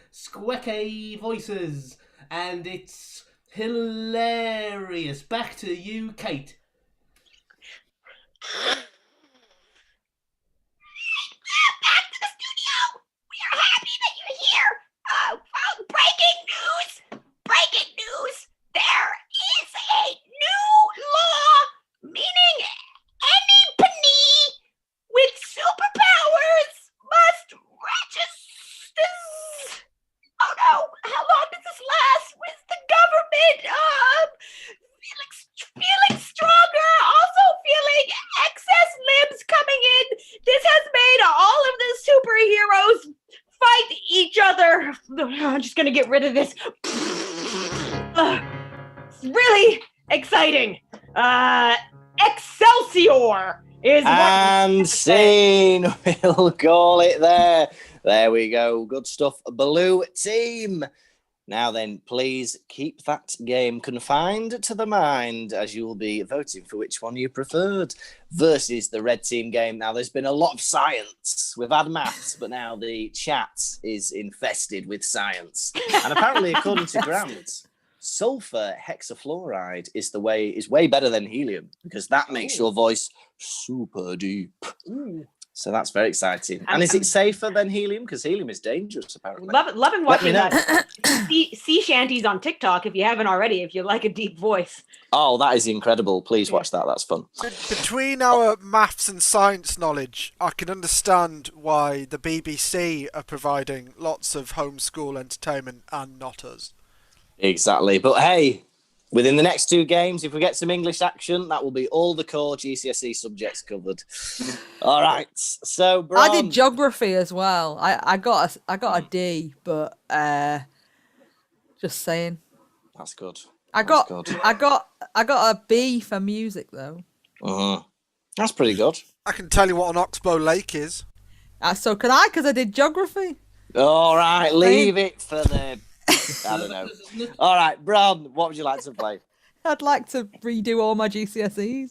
voices, and it's hilarious. Back to you, Kate. Back to the studio. We are happy that you're here. Breaking news. There is a new law meaning any penny with superpowers must register. Oh no, how long does this last? With the government feeling stronger, also feeling excess limbs coming in. This has made all of the superheroes fight each other. I'm just gonna get rid of this. It's really exciting. Excelsior is and scene. We'll call it there. There we go. Good stuff. Blue team. Now then, please keep that game confined to the mind as you will be voting for which one you preferred versus the red team game. Now, there's been a lot of science. We've had maths, but now the chat is infested with science. And apparently, according to Grant, sulfur hexafluoride is way better than helium because that makes your voice super deep. So that's very exciting. And is it safer than helium? Because helium is dangerous, apparently. Loving watching sea shanties on TikTok if you haven't already, if you like a deep voice. Oh, that is incredible. Please watch that. That's fun. Between our maths and science knowledge, I can understand why the BBC are providing lots of homeschool entertainment and not us. Exactly. But hey, within the next 2 games, if we get some English action, that will be all the core GCSE subjects covered. All right. So, Bron, I did geography as well. I got a D, but just saying. That's good. I got a B for music though. That's pretty good. I can tell you what an oxbow lake is. So can I? Because I did geography. All right, leave it for the... I don't know. All right, Bron, what would you like to play? I'd like to redo all my GCSEs.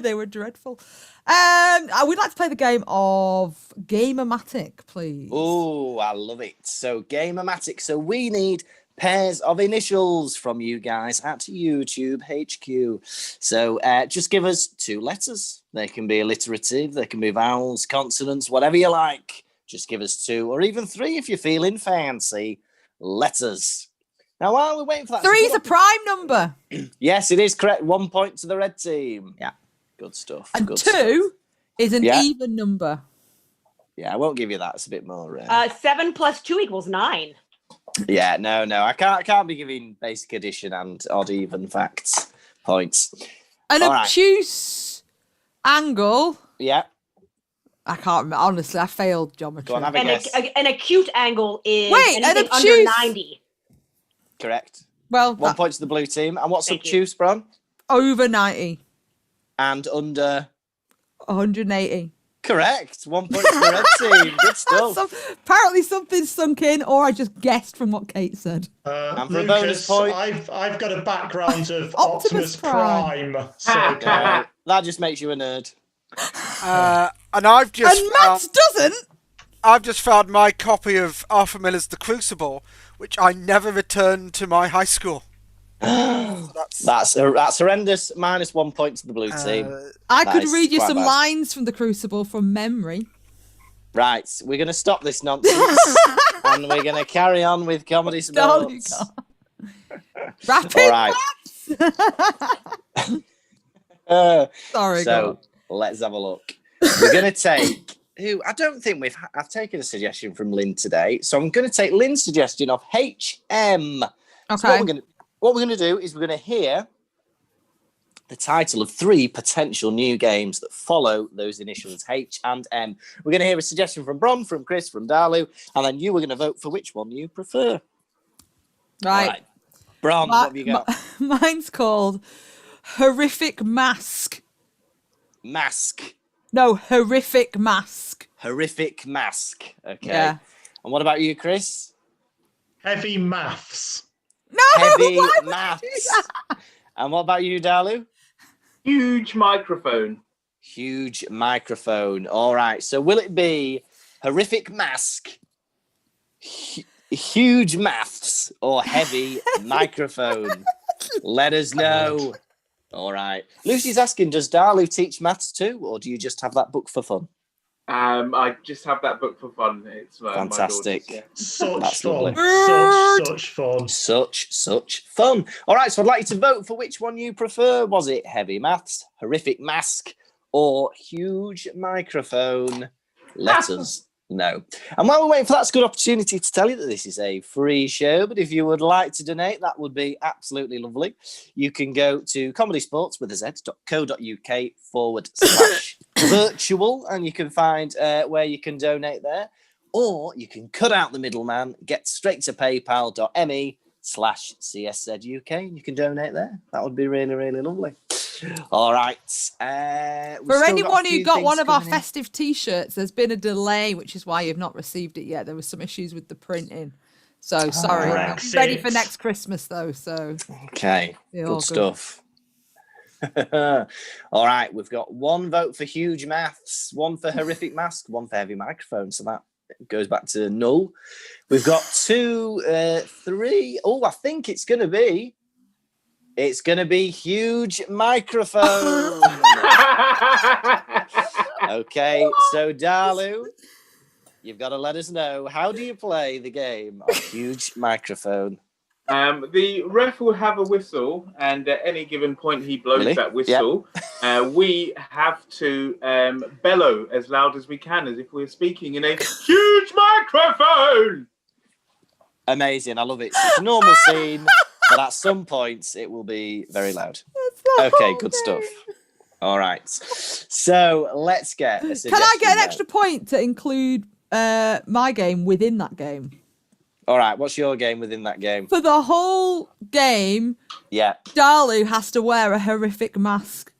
They were dreadful. I would like to play the game of Gamermatic, please. Oh, I love it. So, Gamermatic. So, we need pairs of initials from you guys at YouTube HQ. So, just give us 2 letters. They can be alliterative, they can be vowels, consonants, whatever you like. Just give us 2 or even 3 if you're feeling fancy letters. Now, while we're waiting for that... 3 is a prime number. Yes, it is correct. 1 point to the red team. Yeah. Good stuff. And good 2 stuff. is an Yeah. even number. Yeah, I won't give you that. It's a bit more... 7 plus 2 equals 9. Yeah, no. I can't be giving basic addition and odd even facts points. An All right. obtuse angle. Yeah. I can't remember. Honestly, I failed geometry. Go on, have a guess. An acute angle is Wait, an anything under obtuse- 90. Correct. Well, 1 point to the blue team. And what's Thank you. obtuse, Bron? over 90. And under... 180. Correct. 1 point to the red team. Good stuff. Apparently something sunk in, or I just guessed from what Kate said. And for a bonus Lucas, point... I've got a background of Optimus Optimus Prime. So that just makes you a nerd. And I've just And Max doesn't. I've just found my copy of Arthur Miller's The Crucible, which I never returned to my high school. So That's horrendous. Minus 1 point to the blue team. I That could is read you quite some bad. lines from The Crucible from memory. Right, we're going to stop this nonsense and we're going to carry on with Comedy Darling Sports. Rapid All right. Sorry, go So let's have a look. We're going to take who I don't think I've taken a suggestion from Lynn today, so I'm going to take Lynn's suggestion of HM. Okay. So what we're going to do is we're going to hear the title of 3 potential new games that follow those initials H and M. We're going to hear a suggestion from Bron, from Chris, from Dalu, and then you were going to vote for which one you prefer. Right. All right. Bron, what have you got? Mine's called Horrific Mask. Mask. No, Horrific Mask. Horrific Mask. Okay. Yeah. And what about you, Chris? Heavy maths. No! Heavy why would you do maths. that? And what about you, Dalu? Huge microphone. Huge microphone. All right. So will it be Horrific Mask, huge maths, or heavy microphone? Let us know. All right. Lucy's asking, does Dalu teach maths too, or do you just have that book for fun? I just have that book for fun. It's Fantastic. My daughter's, yeah. Such That's fun. lovely. Such fun. Such fun. All right, so I'd like you to vote for which one you prefer. Was it heavy maths, horrific mask, or huge microphone? Let us know. And while we're waiting for that, it's a good opportunity to tell you that this is a free show, but if you would like to donate, that would be absolutely lovely. You can go to ComedySportz with a z.co.uk/virtual, and you can find where you can donate there. Or you can cut out the middleman, get straight to paypal.me/CSZUK, and you can donate there. That would be really, really lovely. All right. For anyone who got one of our festive T-shirts, there's been a delay, which is why you've not received it yet. There was some issues with the printing. So sorry. right. I'm ready for next Christmas, though. So Okay, Yeah, all good stuff. All right, we've got 1 vote for huge maths, 1 for horrific mask, 1 for heavy microphone. So that goes back to null. We've got 2, 3. Oh, I think it's going to be huge microphone. Okay, so Dalu, you've got to let us know, how do you play the game of huge microphone? The ref will have a whistle, and at any given point he blows Really? that whistle. We have to bellow as loud as we can, as if we're speaking in a huge microphone. Amazing, I love it. So it's a normal scene, but at some points it will be very loud. Okay, good stuff. All right, so let's get a suggestion. Can I get an then. extra point to include my game within that game? All right, what's your game within that game? For the whole game, Yeah. Dalu has to wear a horrific mask.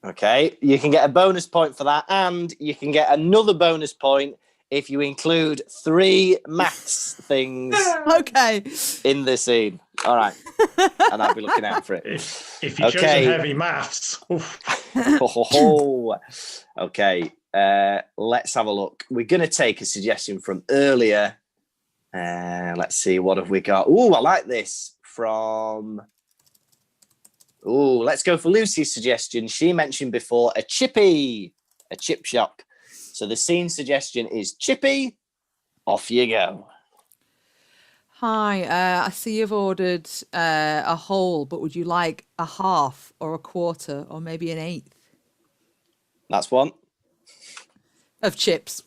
Okay, you can get a bonus point for that, and you can get another bonus point if you include 3 maths things Okay. in the scene. All right. And I'll be looking out for it. If you've chosen heavy maths. Okay. Let's have a look. We're going to take a suggestion from earlier. Let's see. What have we got? Oh, I like this from... Oh, let's go for Lucy's suggestion. She mentioned before a chippy, a chip shop. So the scene suggestion is chippy. Off you go. Hi, I see you've ordered a whole, but would you like a half or a quarter or maybe an eighth? That's one. Of chips.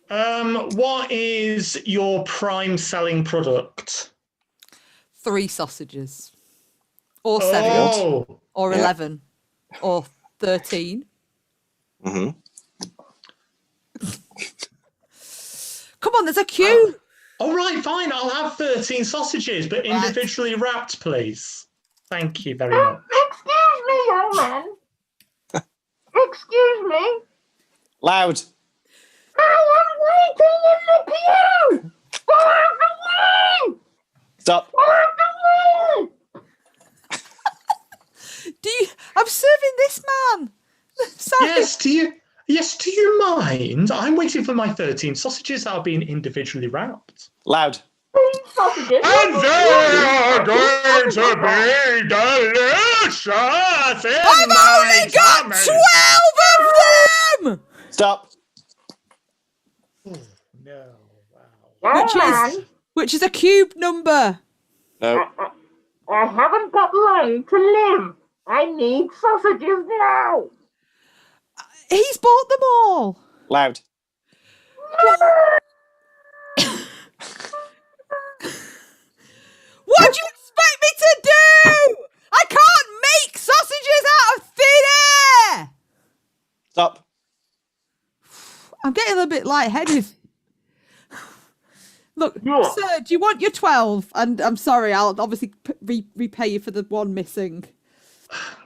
What is your prime selling product? 3 sausages. Or 7. Or 11. Or 13. Mm-hmm. Come on, there's a queue. All right, fine. I'll have 13 sausages, but individually wrapped, please. Thank you very much. Excuse me, young man. Excuse me. Loud. I am waiting in the queue. Go out the way. Stop. Go out the way. I'm serving this man. Sorry. Yes, do you mind? I'm waiting for my 13 sausages that are being individually wrapped. Loud. Sausages. And they are going to be delicious. I've only got 12 of them. Stop. No. Wow. Which is a cube number. No. I haven't got long to live. I need sausages now. He's bought them all. Loud. What do you expect me to do? I can't make sausages out of thin air. Stop. I'm getting a bit lightheaded. Look, sir, do you want your 12? And I'm sorry, I'll obviously repay you for the one missing.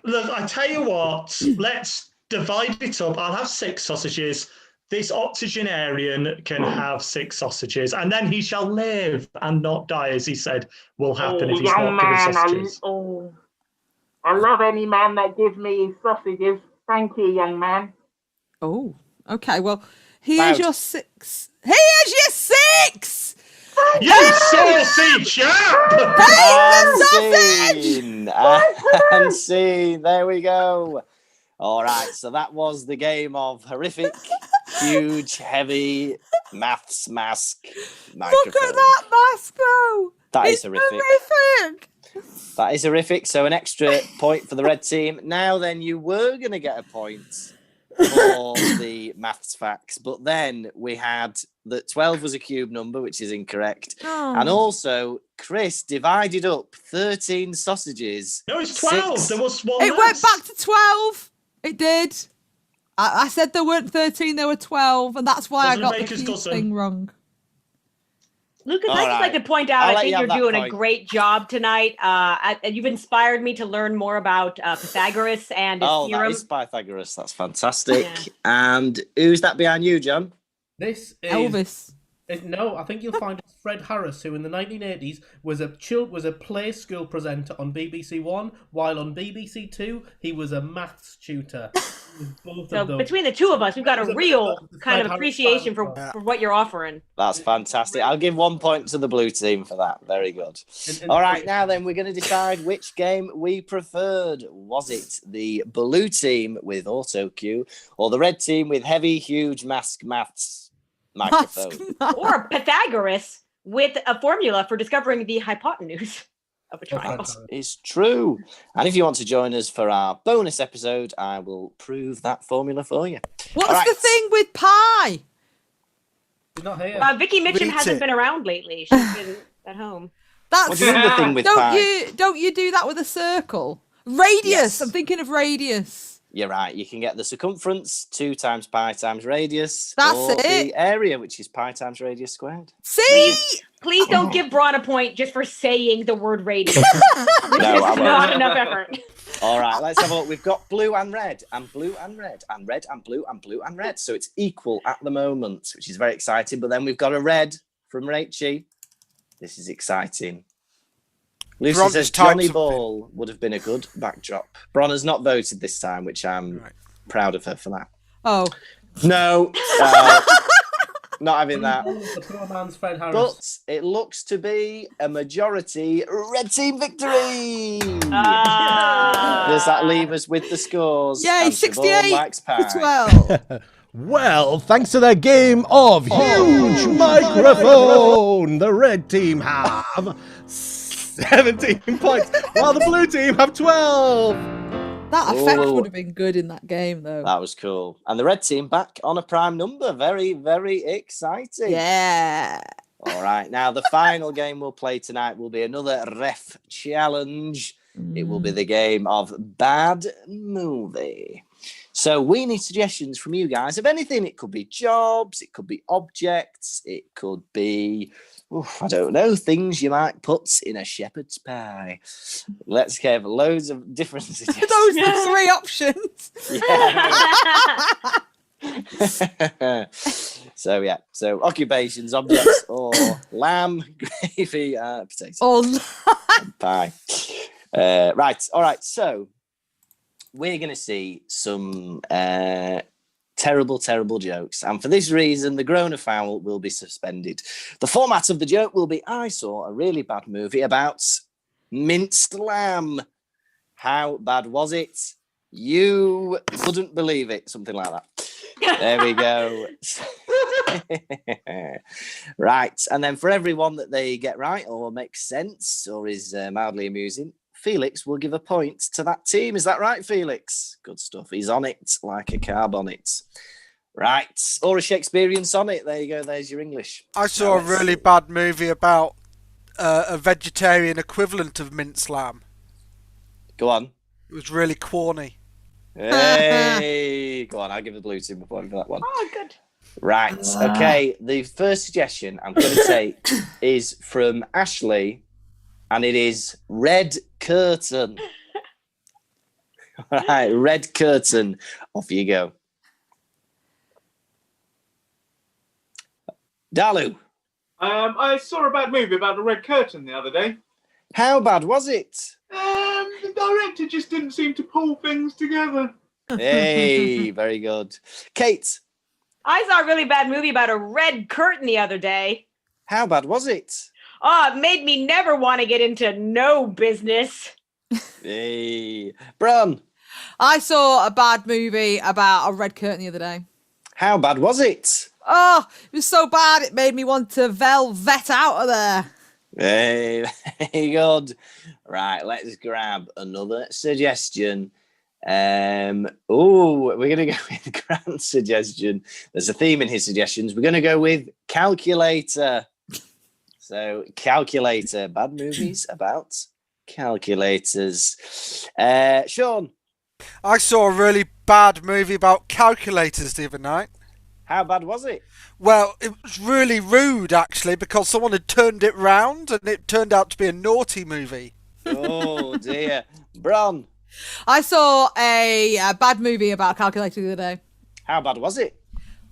Look, I tell you what, let's divide it up. I'll have 6 sausages. This octogenarian can have 6 sausages, and then he shall live and not die, as he said will happen if he's not given sausages. I love any man that gives me his sausages. Thank you, young man. Oh, okay. Well, here's your 6. Here's your 6! You saucy chap! And scene. There we go. All right, so that was the game of horrific, huge, heavy maths mask microphone. Look at that mask, though. That is horrific. That is horrific. So an extra point for the red team. Now then, you were going to get a point for the maths facts, but then we had that 12 was a cube number, which is incorrect. Oh. And also, Chris divided up 13 sausages. No, it's 12. There was one It less. went back to 12. It did. I said there weren't 13, there were 12, and that's why Wasn't I got the Baker's cube dozen. thing wrong. Lucas, All I'd just right. like to point out, I'll I let think you have you're that doing a point. great job tonight. And you've inspired me to learn more about Pythagoras and his Oh, theorem. that is Pythagoras. That's fantastic. Yeah. And who's that behind you, John? This is Elvis. No, I think you'll find it's Fred Harris, who in the 1980s was a play school presenter on BBC One, while on BBC Two he was a maths tutor. Both So of them. between the two of us, we've got a Fred real kind of Harris appreciation fan. for what you're offering. That's fantastic. I'll give 1 point to the blue team for that. Very good. And- All right, now then, we're going to decide which game we preferred. Was it the blue team with auto cue or the red team with heavy, huge maths microphone? Or Pythagoras with a formula for discovering the hypotenuse of a triangle. That is true. And if you want to join us for our bonus episode, I will prove that formula for you. What's All right. the thing with pie? She's not here. Vicky Mitchum Read hasn't it. been around lately. She's been at home. That's What's the other thing with don't pie? you do that with a circle? Radius. Yes. I'm thinking of radius. You're right. You can get the circumference, 2 times pi times radius. That's or it. the area, which is pi times radius squared. See? Please don't give Braun a point just for saying the word radius. No, I It's won't. not enough effort. All right, let's have a look. We've got blue and red, and blue and red, and red and blue and blue and red. So it's equal at the moment, which is very exciting. But then we've got a red from Rachie. This is exciting. Lucy Bron says has typed Johnny something. Ball would have been a good backdrop. Bron has not voted this time, which I'm proud of her for that. Oh. No, not having that. The poor man's Fred Harris. But it looks to be a majority red team victory. Does that leave us with the scores? Yay, And Siobhan 68 likes pie. to 12. Well, thanks to their game of huge microphone, the red team have 17 points, while the blue team have 12. That effect Ooh. would have been good in that game, though. That was cool. And the red team back on a prime number. Very, very exciting. Yeah. All right. Now, the final game we'll play tonight will be another ref challenge. It will be the game of Bad Movie. So we need suggestions from you guys of anything. It could be jobs, it could be objects, it could be, I don't know, things you might put in a shepherd's pie. Let's have loads of different suggestions. Those are the three options. Yeah. So occupations, objects, or lamb, gravy, potato. Oh, Pie. Right. All right. So we're going to see some terrible jokes. And for this reason, the grown afoul will be suspended. The format of the joke will be, I saw a really bad movie about minced lamb. How bad was it? You wouldn't believe it. Something like that. There we go. Right. And then for everyone that they get right or makes sense or is mildly amusing, Felix will give a point to that team. Is that right, Felix? Good stuff. He's on it like a carb on it. Right. Or a Shakespearean sonnet. There you go. There's your English. I saw a really bad movie about a vegetarian equivalent of minced lamb. Go on. It was really corny. Hey. Go on. I'll give the blue team a point for that one. Oh, good. Right. Okay. The first suggestion I'm going to take is from Ashley, and it is red curtain. All right. Red curtain. Off you go. Dalu. I saw a bad movie about the red curtain the other day. How bad was it? The director just didn't seem to pull things together. Hey, very good. Kate. I saw a really bad movie about a red curtain the other day. How bad was it? Oh, it made me never want to get into no business. Hey. Bron. I saw a bad movie about a red curtain the other day. How bad was it? Oh, it was so bad it made me want to velvet out of there. Hey, very good. Right, let's grab another suggestion. We're gonna go with Grant's suggestion. There's a theme in his suggestions. We're gonna go with calculator. So calculator, bad movies about calculators. Sean. I saw a really bad movie about calculators the other night. How bad was it? Well, it was really rude, actually, because someone had turned it round and it turned out to be a naughty movie. Oh, dear. Bron. I saw a bad movie about a calculator the other day. How bad was it?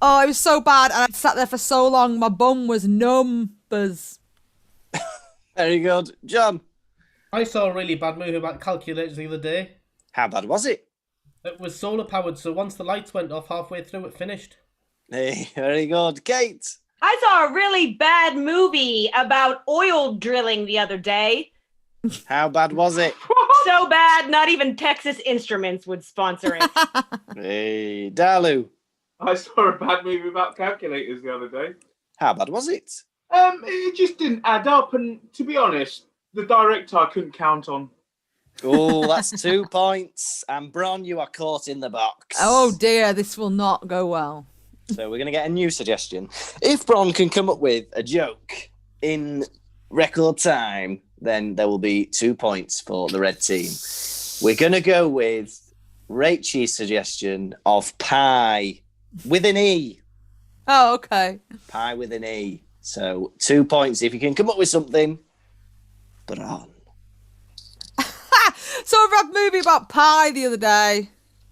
Oh, it was so bad, and I'd sat there for so long, my bum was numb. Buzz. Very good. John. I saw a really bad movie about calculators the other day. How bad was it? It was solar powered, so once the lights went off halfway through, it finished. Hey, very good. Kate. I saw a really bad movie about oil drilling the other day. How bad was it? So bad, not even Texas Instruments would sponsor it. Hey, Dalu. I saw a bad movie about calculators the other day. How bad was it? It just didn't add up, and to be honest, the director I couldn't count on. Oh, that's 2 points. And Bron, you are caught in the box. Oh dear, this will not go well. So we're going to get a new suggestion. If Bron can come up with a joke in record time, then there will be 2 points for the red team. We're going to go with Rachel's suggestion of pie with an E. Oh, okay. Pie with an E. So 2 points if you can come up with something. Bron. Saw a bad movie about pie the other day.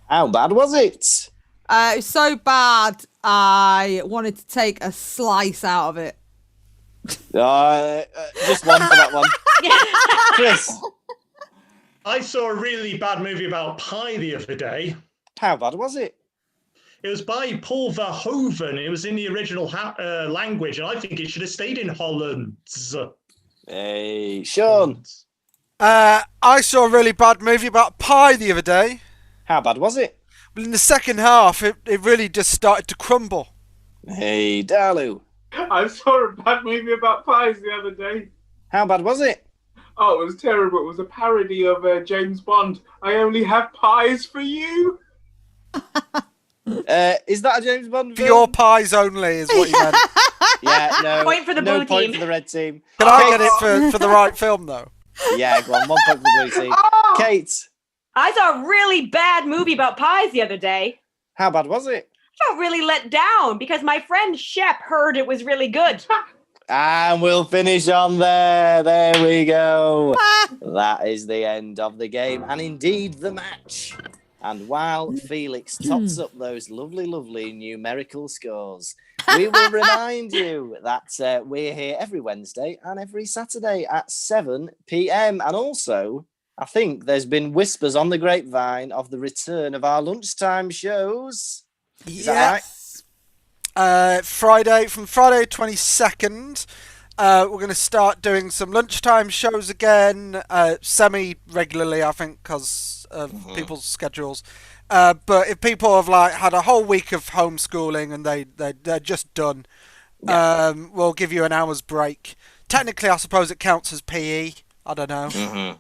How bad was it? It was so bad, I wanted to take a slice out of it. Just one for that one. Chris, I saw a really bad movie about pie the other day. how bad was it? It was by Paul Verhoeven. It was in the original language, and I think it should have stayed in Holland. Hey, Sean, I saw a really bad movie about pie the other day. how bad was it? Well, in the second half, it really just started to crumble. Hey, Dalu, I saw a bad movie about pies the other day. how bad was it? Oh, it was terrible. It was a parody of James Bond. I only have pies for you. Is that a James Bond For film? your pies only is what you meant. Yeah, no. Point for the no blue point team. for the red team. Can I get it for the right film, though? Yeah, go on. 1 point for the blue team. Kate, I saw a really bad movie about pies the other day. how bad was it? I felt really let down because my friend Shep heard it was really good. And we'll finish on there. There we go. That is the end of the game and indeed the match. And while Felix tots up those lovely, lovely numerical scores, we will remind you that we're here every Wednesday and every Saturday at 7 p.m. And also, I think there's been whispers on the grapevine of the return of our lunchtime shows. Is that right? From Friday 22nd, we're going to start doing some lunchtime shows again, semi-regularly, I think, because of people's schedules. But if people have had a whole week of homeschooling and they're just done, we'll give you an hour's break. Technically, I suppose it counts as PE. I don't know.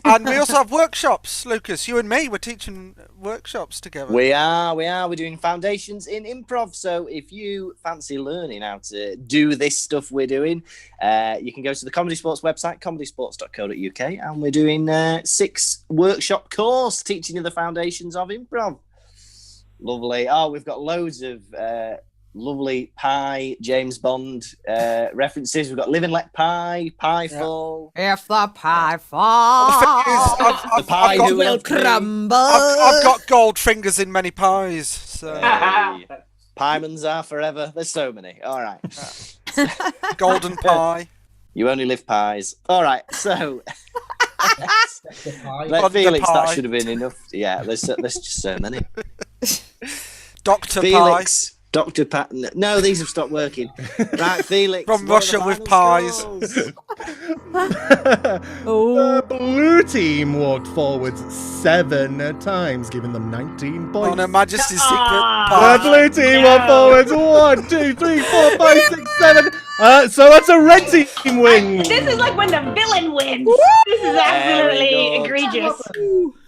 And we also have workshops, Lucas. You and me, we're teaching workshops together. We are. We're doing foundations in improv. So if you fancy learning how to do this stuff we're doing, you can go to the ComedySportz website, comedysportz.co.uk, and we're doing 6 workshop course teaching you the foundations of improv. Lovely. Oh, we've got loads of lovely pie, James Bond references. We've got Live and Let Pie, Pie Fall. If the pie falls, The pie who will will crumble. I've got gold fingers in many pies. So. Piemans are forever. There's so many. All right. Golden pie. You only live pies. All right. So, Pie. let Felix, pie. that should have been enough. Yeah, there's just so many. Dr. Felix, Dr. Patton. No, these have stopped working. Right, Felix. From what are the Russia with final pies. scores? The blue team walked forwards 7 times, giving them 19 points. On Her Majesty's Secret The Pie. blue team walked forwards 1, 2, 3, 4, 5, 6, 7. So that's a red team win. This is like when the villain wins. This is Very absolutely good. egregious.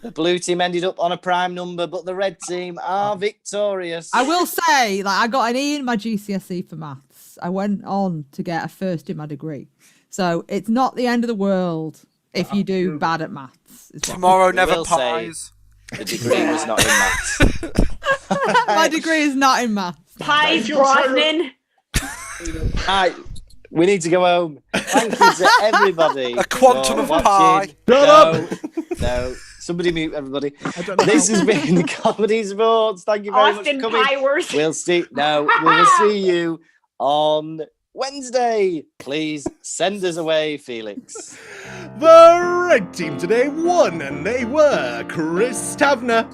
The blue team ended up on a prime number, but the red team are victorious. I will say, I got an E in my GCSE for maths. I went on to get a first in my degree. So it's not the end of the world if you do bad at maths. is what- Tomorrow We never will say- pies. The degree was not in maths. My degree is not in maths. Pies, If you're Brosnan. Right, we need to go home. Thank you to everybody. A quantum for of watching. pie. Shut up. No, somebody mute everybody. don't know This how. has been Comedy Sports. Thank you very Austin much for coming. Piewers. We will see you on Wednesday. Please send us away, Felix. The red team today won, and they were Chris Tavener,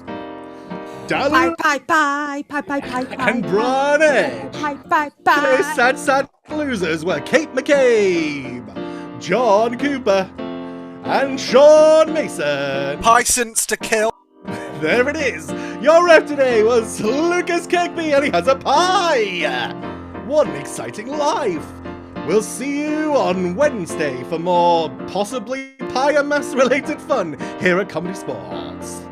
Pie, Dalu, pie, pie, pie, pie, pie, pie. and Brian Edge. Pie, pie, Today's pie. sad losers were Kate McCabe, John Cooper, and Sean Mason. Pisons to kill. There it is. Your ref today was Lucas Kirkby, and he has a pie. What an exciting life. We'll see you on Wednesday for more possibly pie and mass related fun here at Comedy Sports.